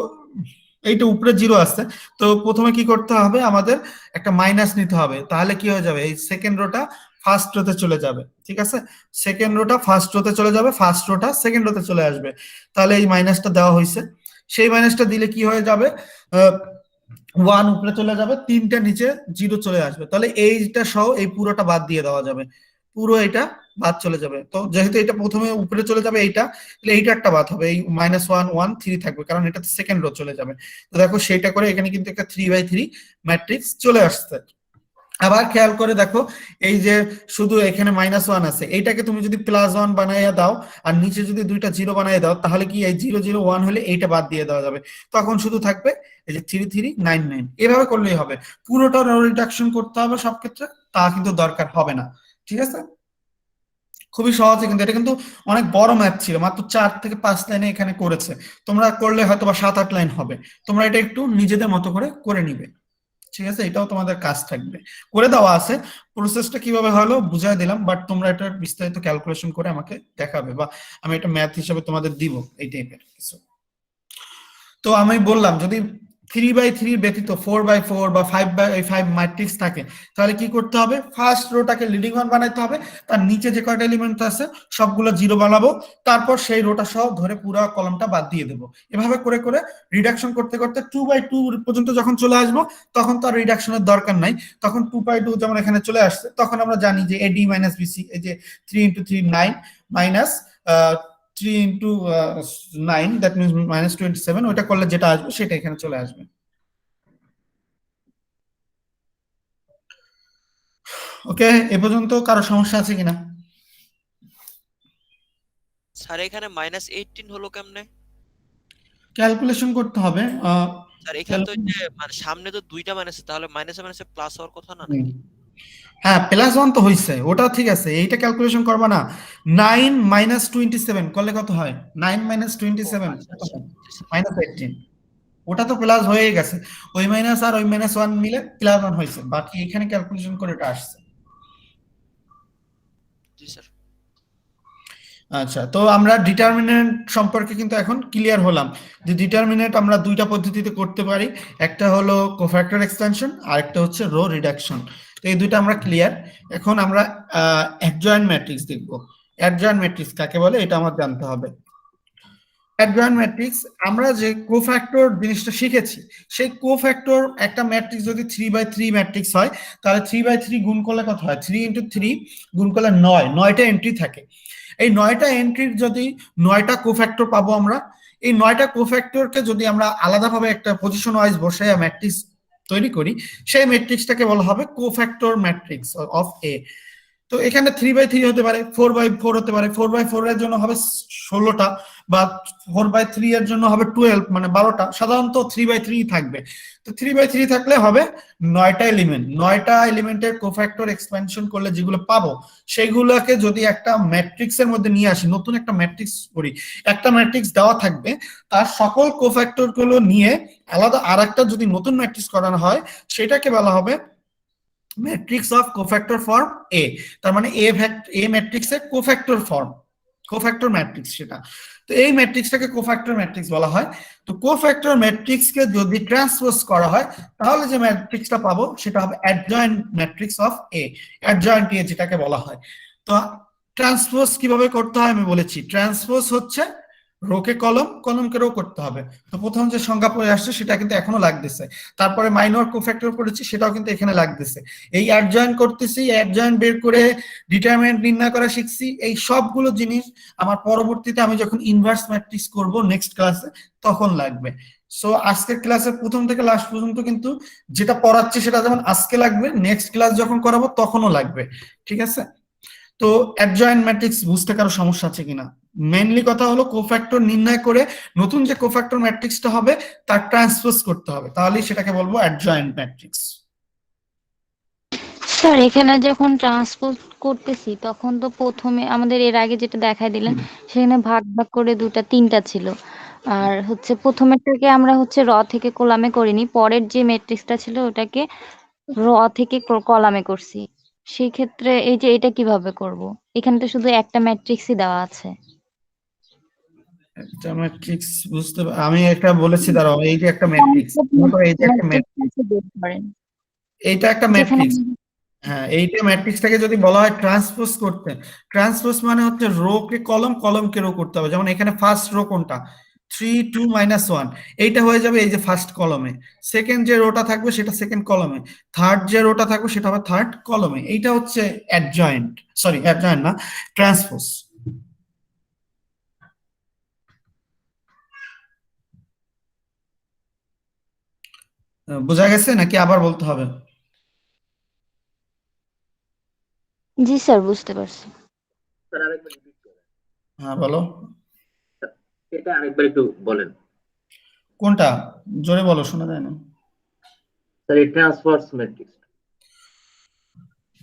এইটা উপরে 0 আছে, তো প্রথমে কি করতে হবে, আমাদের একটা মাইনাস নিতে হবে, তাহলে কি হয়ে যাবে, এই সেকেন্ড রোটা ফার্স্ট রোতে চলে যাবে, ঠিক আছে? সেকেন্ড রোটা ফার্স্ট রোতে চলে যাবে, ফার্স্ট রোটা সেকেন্ড রোতে চলে আসবে, তাহলে এই মাইনাসটা দেওয়া হয়েছে। সেই মাইনাসটা দিলে কি হয়ে যাবে, 1 উপরে চলে যাবে, 3টা নিচে 0 চলে আসবে, তাহলে এইটা সহ এই পুরোটা বাদ দিয়ে দেওয়া যাবে, পুরো এটা বাদ চলে যাবে। তো যেহেতু এটা প্রথমে উপরে চলে যাবে এইটা, তাহলে এইটা একটা বাদ হবে, এই -1 1 3 থাকবে, কারণ এটা সেকেন্ড রো চলে যাবে। তো দেখো সেইটা করে এখানে কিন্তু একটা 3/3 ম্যাট্রিক্স চলে আসছে। আবার খেয়াল করে দেখো, এই যে শুধু এখানে -1 আছে, এইটাকে তুমি যদি +1 বানাইয়া দাও আর নিচে যদি দুইটা 0 বানাইয়া দাও, তাহলে কি এই 0 0 1 হলে এইটা বাদ দিয়ে দেওয়া যাবে, তখন শুধু থাকবে এই যে 3 3 9 9। এভাবে করলেই হবে, পুরোটা রো রিডাকশন করতে হবে সব ক্ষেত্রে তা কিন্তু দরকার হবে না। ঠিক আছে, খুবই সহজে, কিন্তু এটা কিন্তু অনেক বড় ম্যাথ ছিল, মাত্র 4 থেকে 5 লাইনে এখানে করেছে। তোমরা করলে হয়তো বা 7 8 লাইন হবে, তোমরা এটা একটু নিজেদের মতো করে নিবে। ঠিক আছে, এটাও তোমাদের কাজ থাকবে, করে দেওয়া আছে। প্রসেসটা কিভাবে হলো বুঝাই দিলাম, বাট তোমরা এটা বিস্তারিত ক্যালকুলেশন করে আমাকে দেখাবে, বা আমি এটা ম্যাথ হিসেবে তোমাদের দিব এই টাইপের কিছু। তো আমি বললাম যদি 3/3 ব্যতীত 4/4 বা 5/5 ম্যাট্রিক্স থাকে, তাহলে কি করতে হবে, ফার্স্ট রোটাকে লিডিং ওয়ান বানাইতে হবে, তার নিচে যে কয়টা এলিমেন্ট আছে সবগুলো 0 বানাবো, তারপর সেই রোটা সহ ধরে পুরো কলমটা বাদ দিয়ে দেবো। এভাবে করে করে রিডাকশন করতে করতে 2/2 পর্যন্ত যখন চলে আসবো, তখন তো আর রিডাকশনের দরকার নাই, তখন 2/2 যেমন এখানে চলে আসছে, তখন আমরা জানি যে AD - BC, এই যে 3 × 3 9 মাইনাস 3 × 9, দ্যাট মিনস -27, ওইটা করলে যেটা আসবে সেটা এখানে চলে আসবে। ওকে, এ পর্যন্ত কারো সমস্যা আছে কিনা? স্যার এখানে -18 হলো কেমনে? ক্যালকুলেশন করতে হবে। স্যার এখানে তো যে মানে সামনে তো দুইটা মাইনাস, তাহলে মাইনাসে মাইনাসে প্লাস হওয়ার কথা না নাকি? হ্যাঁ, +1 তো হইছে, ওটা ঠিক আছে, এইটা ক্যালকুলেশন করবা না। 9 - 27 করলে কত হয়? 9 - 27 আচ্ছা আচ্ছা -18, ওটা তো প্লাস হয়ে গেছে। ওই মাইনাস আর ওই -1 মিলে +1 হয়েছে, বাকি এখানে ক্যালকুলেশন করে এটা আসছে। জি স্যার। আচ্ছা, তো আমরা ডিটারমিনেন্ট সম্পর্কে কিন্তু এখন ক্লিয়ার হলাম, যে ডিটারমিনেন্ট আমরা দুইটা পদ্ধতিতে করতে পারি, একটা হলো কোফ্যাক্টর এক্সটেনশন আর একটা হচ্ছে রো রিডাকশন। তো এই দুইটা আমরা ক্লিয়ার। এখন আমরা অ্যাডজয়েন্ট ম্যাট্রিক্স দেখব। অ্যাডজয়েন্ট ম্যাট্রিক্স কাকে বলে এটা আমার জানতে হবে। অ্যাডজয়েন্ট ম্যাট্রিক্স, আমরা যে কোফ্যাক্টর জিনিসটা শিখেছি, সেই কোফ্যাক্টর একটা ম্যাট্রিক্স যদি 3/3 ম্যাট্রিক্স হয়, তাহলে 3/3 গুণ করলে কত হয়? 3 × 3 গুণ করলে 9টা এন্ট্রি থাকে। এই 9টা এন্ট্রির যদি 9টা কোফ্যাক্টর পাবো আমরা, এই 9টা কোফ্যাক্টরকে যদি আমরা আলাদাভাবে একটা পজিশন ওয়াইজ বসে ম্যাট্রিক্স তৈরি করি, সেই ম্যাট্রিক্সটাকে বলা হবে কোফ্যাক্টর ম্যাট্রিক্স অফ এ। তো এখানে 3/3 হতে পারে, 4/4 হতে পারে, 4/4 এর জন্য হবে 16টা, বা 4/3 এর জন্য হবে 12, মানে 12টা। সাধারণত 3/3 থাকবে। তো 3/3 থাকলে হবে 9টা এলিমেন্ট। 9টা এলিমেন্টের কোফ্যাক্টর এক্সপেনশন করলে যেগুলো পাবো, সেগুলোকে যদি একটা ম্যাট্রিক্সের মধ্যে নিয়ে আসি, নতুন একটা ম্যাট্রিক্স করি, একটা ম্যাট্রিক্স দেওয়া থাকবে, তার সকল কোফ্যাক্টর গুলো নিয়ে আলাদা আরেকটা যদি নতুন ম্যাট্রিক্স করানো হয়, সেটাকে বলা হবে ম্যাট্রিক্স অফ কোফ্যাক্টর ফর্ম এ। তার মানে এ ম্যাট্রিক্সের কোফ্যাক্টর ফর্ম, কোফ্যাক্টর ম্যাট্রিক্স সেটা। তো এই ম্যাট্রিক্সটাকে কোফ্যাক্টর ম্যাট্রিক্স বলা হয়। তো কোফ্যাক্টর ম্যাট্রিক্সকে যদি ট্রান্সপোজ করা হয়, তাহলে যে ম্যাট্রিক্সটা পাবো সেটা হবে adjoint matrix of A, adjoint A যেটাকে বলা হয়। তো ট্রান্সপোজ কিভাবে করতে হয় আমি বলেছি। ট্রান্সপোজ হচ্ছে রোকে কলম, কলমকে রো করতে হবে। তো প্রথম যে সংজ্ঞা পড়ে আসছে সেটা কিন্তু এখনো লাগতেছে, তারপরে মাইনর কোফ্যাক্টর করেছি, সেটাও কিন্তু এখানে লাগতেছে। এই অ্যাডজয়েন্ট করতেছি, অ্যাডজয়েন্ট বের করে ডিটারমিনেন্ট নির্ণয় করা শিখছি। এই সবগুলো জিনিস আমার পরবর্তীতে আমি যখন ইনভার্স ম্যাট্রিক্স করব নেক্সট ক্লাসে, তখন লাগবে। সো আজকের ক্লাসের প্রথম থেকে লাস্ট পর্যন্ত কিন্তু যেটা পড়াচ্ছি সেটা যেমন আজকে লাগবে, নেক্সট ক্লাস যখন করাবো তখনও লাগবে। ঠিক আছে, তো অ্যাডজয়েন্ট ম্যাট্রিক্স বুঝতে কারো সমস্যা আছে কিনা? মেইনলি কথা হলো কোফ্যাক্টর নির্ণয় করে নতুন যে কোফ্যাক্টর ম্যাট্রিক্সটা হবে তার ট্রান্সপোজ করতে হবে, তাহলেই সেটাকে বলবো অ্যাডজয়েন্ট ম্যাট্রিক্স। স্যার এখানে যখন ট্রান্সপোজ করতেছি, তখন তো প্রথমে আমাদের এর আগে যেটা দেখাই দিলেন, সেখানে ভাগ ভাগ করে দুটা তিনটা ছিল। আর হচ্ছে প্রথমেরটাকে আমরা হচ্ছে র থেকে কলামে করিনি, পরের যে ম্যাট্রিক্সটা ছিল ওটাকে র থেকে কলামে করছি। সেই ক্ষেত্রে এই যে এটা কিভাবে করব? এখানে তো শুধু একটা ম্যাট্রিক্সই দেওয়া আছে। একটা ম্যাট্রিক্স বুঝতে আমি একটা বলেছি, দাঁড়াও, এই যে একটা ম্যাট্রিক্স, এই যে একটা ম্যাট্রিক্স, এইটা একটা ম্যাট্রিক্স। হ্যাঁ, এইটা ম্যাট্রিক্সটাকে যদি বলা হয় ট্রান্সপোজ করতে, ট্রান্সপোজ মানে হচ্ছে রো কে কলম, কলমকে রো করতে হবে। যেমন এখানে ফার্স্ট রো কোনটা? 3 2 -1 এইটা হয়ে যাবে এই যে ফার্স্ট কলমে, সেকেন্ড যে রোটা থাকবে সেটা সেকেন্ড কলমে, থার্ড যে রোটা থাকবে সেটা হবে থার্ড কলমে। এইটা হচ্ছে অ্যাডজয়েন্ট, সরি অ্যাডজয়েন্ট না, ট্রান্সপোজ। বোঝা গেছে নাকি আবার বলতে হবে? জি স্যার, বুঝতে পারছি। স্যার আরেকবার রিপিট করেন। হ্যাঁ বলো। এটা আরেকবার একটু বলেন। কোনটা? জোরে বলো, শোনা যায় না। স্যার এই ট্রান্সফার্স ম্যাট্রিক্স।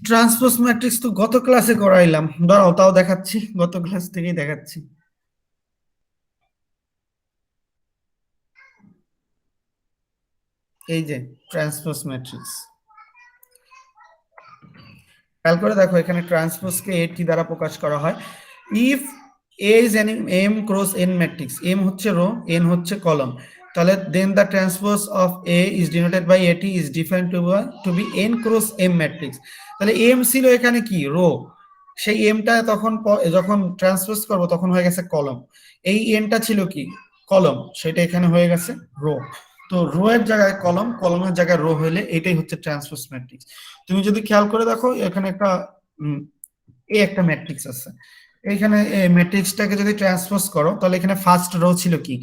ট্রান্সপোজ ম্যাট্রিক্স তো গত ক্লাসে করাইলাম, দাঁড়াও তাও দেখাচ্ছি, গত ক্লাস থেকেই দেখাচ্ছি। এই যে ট্রান্সপোজ ম্যাট্রিক্স, খেয়াল করে দেখো এখানে ট্রান্সপোজকে এটি দ্বারা প্রকাশ করা হয়। If A is an m cross n matrix, m হচ্ছে রো, এন হচ্ছে কলম, তাহলে then the transpose of A is denoted by A T is defined to be n cross m matrix. তাহলে এম ছিল এখানে কি রো, সেই এমটা তখন যখন ট্রান্সপোজ করব তখন হয়ে গেছে কলম। এই এনটা ছিল কি কলম, সেটা এখানে হয়ে গেছে রো। তো রো এর জায়গায় কলম, কলমের জায়গায় রো হলে এটাই হচ্ছে ট্রান্সপোজ ম্যাট্রিক্স। তুমি যদি খেয়াল করে দেখো এখানে একটা একটা ম্যাট্রিক্স আছে, এইখানে ম্যাট্রিক্সটাকে যদি ট্রান্সপোজ করো তাহলে এখানে ফার্স্ট রো ছিল কি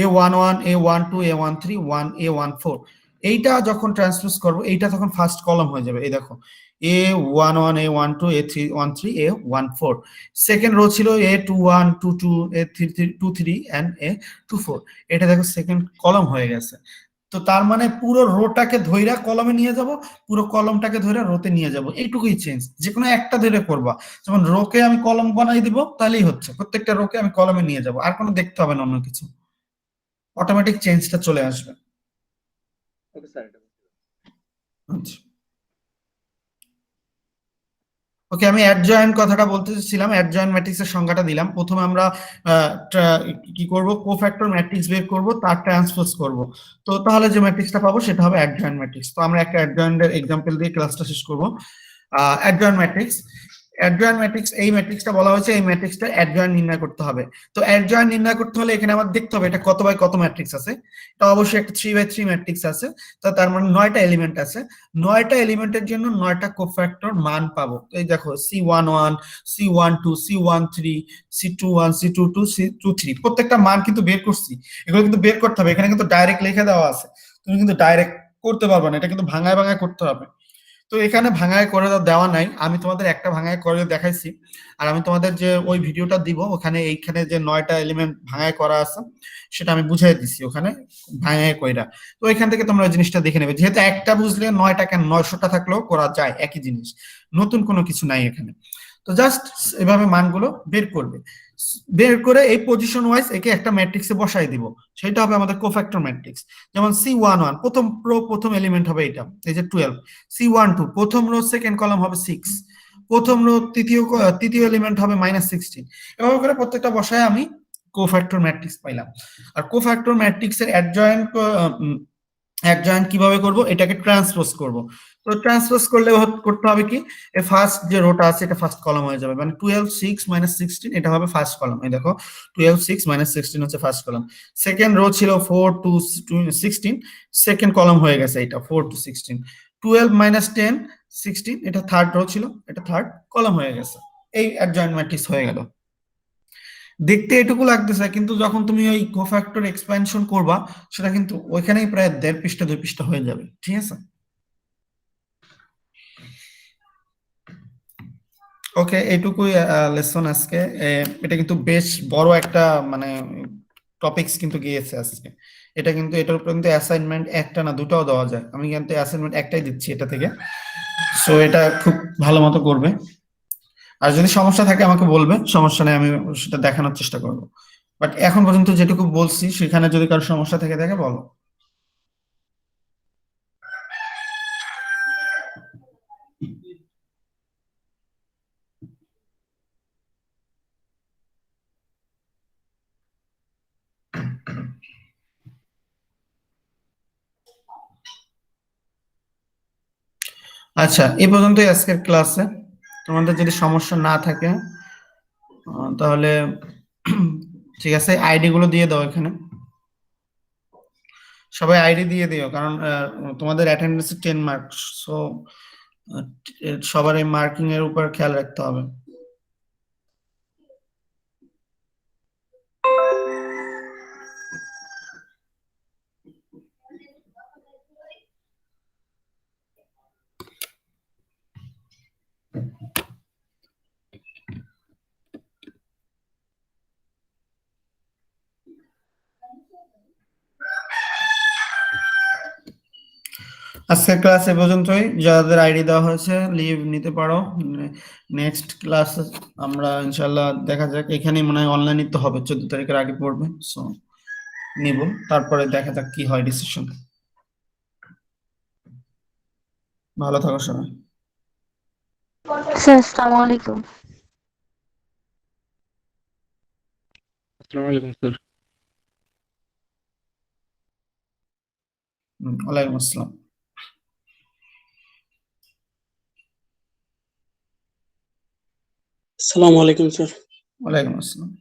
A11 A12 A13 1 A14, এইটা যখন ট্রান্সপোজ করব এইটা তখন ফার্স্ট কলম হয়ে যাবে। এই দেখো A11 A12 A13 A14, second rho ছিল A21 22 A23 এন্ড A24, এটা দেখো সেকেন্ড কলম হয়ে গেছে। তো তার মানে পুরো রোটাকে ধইরা কলমে নিয়ে যাব, পুরো কলমটাকে ধইরা রোতে নিয়ে যাব, এইটুকুই চেঞ্জ। যে কোনো একটা ধরে করবা, যেমন রোকে আমি কলম বানাই দিব তাহলেই হচ্ছে, প্রত্যেকটা রোকে আমি কলমে নিয়ে যাব, আর কোনো দেখতে হবে না অন্য কিছু, অটোমেটিক চেঞ্জটা চলে আসবে। ওকে স্যার, এটা আচ্ছা ওকে, আমি অ্যাডজয়েন্ট কথাটা বলতে চাচ্ছিলাম, অ্যাডজয়েন্ট ম্যাট্রিক্সের সংজ্ঞাটা দিলাম। প্রথমে আমরা কি করব, কোফ্যাক্টর ম্যাট্রিক্স বের করব, তার ট্রান্সপোজ করব, তো তাহলে যে ম্যাট্রিক্সটা পাবো সেটা হবে অ্যাডজয়েন্ট ম্যাট্রিক্স। তো আমরা একটা অ্যাডজয়েন্টের এক্সাম্পল দিয়ে ক্লাসটা শেষ করব। অ্যাডজয়েন্ট ম্যাট্রিক্স, অ্যাডজয়েন্ট ম্যাট্রিক্স, এই ম্যাট্রিক্সটা বলা হয়েছে এই ম্যাট্রিক্সটা অ্যাডজয়েন্ট নির্ণয় করতে হবে। তো অ্যাডজয়েন্ট নির্ণয় করতে হলে এখানে আমার দেখতে হবে এটা কত বাই কত ম্যাট্রিক্স আছে। এটা অবশ্যই একটা 3 বাই 3 ম্যাট্রিক্স আছে, তো তার মানে 9টা এলিমেন্ট আছে, 9টা এলিমেন্টের জন্য 9টা কোফ্যাক্টর মান পাবো। এই দেখো C11 C12 C13 C21 C22 C23 প্রত্যেকটা মান কিন্তু বের করছি, এগুলো কিন্তু বের করতে হবে, এখানে কিন্তু ডাইরেক্ট লিখে দেওয়া আছে, তুমি কিন্তু ডাইরেক্ট করতে পারবে না, এটা কিন্তু ভাঙায় ভাঙায় করতে হবে। তো এখানে ভাঙায় করে দেওয়া নাই, আমি তোমাদের একটা ভাঙায় করে দেখাইছি, আর আমি তোমাদের যে ওই ভিডিওটা দিব ওখানে এইখানে যে 9টা এলিমেন্ট ভাঙায় করা আছে সেটা আমি বুঝাই দিছি ওখানে ভাঙায় কইরা। তো এখান থেকে তোমরা ওই জিনিসটা দেখে নেবে, যেহেতু একটা বুঝলে 9টা কেন 900টা থাকলেও করা যায়, একই জিনিস, নতুন কোনো কিছু নাই এখানে। তো জাস্ট এভাবে মানগুলো বের করবে, বের করে এই পজিশন ওয়াইজ একে একটা ম্যাট্রিক্সে বসাই দিব, সেটা হবে আমাদের কোফ্যাক্টর ম্যাট্রিক্স। যেমন C11 প্রথম এলিমেন্ট হবে এটা, এই যে 12, C12 প্রথম রো সেকেন্ড কলাম হবে 6, প্রথম রো তৃতীয় এলিমেন্ট হবে -16, এভাবে করে প্রত্যেকটা বসায় আমি কোফ্যাক্টর ম্যাট্রিক্স পাইলাম। আর কোফ্যাক্টর ম্যাট্রিক্সের অ্যাডজয়েন্ট কিভাবে করব, এটাকে ট্রান্সপোজ করব। তো ট্রান্সপোজ করলে করতে হবে কি, ফার্স্ট যে রোটা আছে এটা ফার্স্ট কলাম হয়ে যাবে, মানে 12 6 -16 এটা হবে ফার্স্ট কলাম। এই দেখো 12 6 -16 হচ্ছে ফার্স্ট কলাম। সেকেন্ড রো ছিল 4 to 16, সেকেন্ড কলাম হয়ে গেছে এটা 4 to 16। 12 -10 16 এটা থার্ড রো ছিল, এটা থার্ড কলাম হয়ে গেছে। এই অ্যাডজয়েন্ট ম্যাট্রিক্স হয়ে গেল। দেখতে এটুকু লাগতেছে, কিন্তু যখন তুমি ওই কোফ্যাক্টর এক্সপ্যানশন করবা সেটা কিন্তু ওইখানেই প্রায় 1.5 পৃষ্ঠা 2 পৃষ্ঠা হয়ে যাবে, ঠিক আছে? ওকে, এইটুকুই লেসন আজকে। এটা কিন্তু বেশ বড় একটা মানে টপিকস কিন্তু গিয়েছে আজকে, এটা কিন্তু এটার উপর কিন্তু অ্যাসাইনমেন্ট একটা না দুটাও দেওয়া যায়, আমি কিন্তু অ্যাসাইনমেন্ট একটাই দিচ্ছি এটা থেকে, সো এটা খুব ভালো মতো করবে। আর যদি সমস্যা থাকে আমাকে বলবে, সমস্যা নেই, আমি সেটা দেখানোর চেষ্টা করব। বাট এখন পর্যন্ত যেটুকু বলছি সেখানে যদি কারো সমস্যা থেকে থাকে বলো। আচ্ছা, এই পর্যন্তই আজকের ক্লাসে। তোমাদের যদি সমস্যা না থাকে তাহলে ঠিক আছে, আইডি গুলো দিয়ে দাও এখানে। সবাই আইডি দিয়ে দিও, কারণ তোমাদের অ্যাটেন্ডেন্সে 10 মার্কস, সো সবার এই মার্কিং এর উপর খেয়াল রাখতে হবে। আজকের ক্লাস এ পর্যন্তই। যাদের আইডি দেওয়া হয়েছে লিভ নিতে পারো। নেক্সট ক্লাস আমরা ইনশাল্লাহ দেখা যাক, এখানেই মনে হয় অনলাইনে তো হবে, 14 তারিখের আগে পড়বে, সো নিব, তারপরে দেখা যাক কি হয় ডিসিশন। ভালো থাকো সবাই। স্যার আসসালামু আলাইকুম। আসসালামু আলাইকুম স্যার। ওয়ালাইকুম আসসালাম। আসসালামু আলাইকুম স্যার। ওয়ালাইকুম আসসালাম।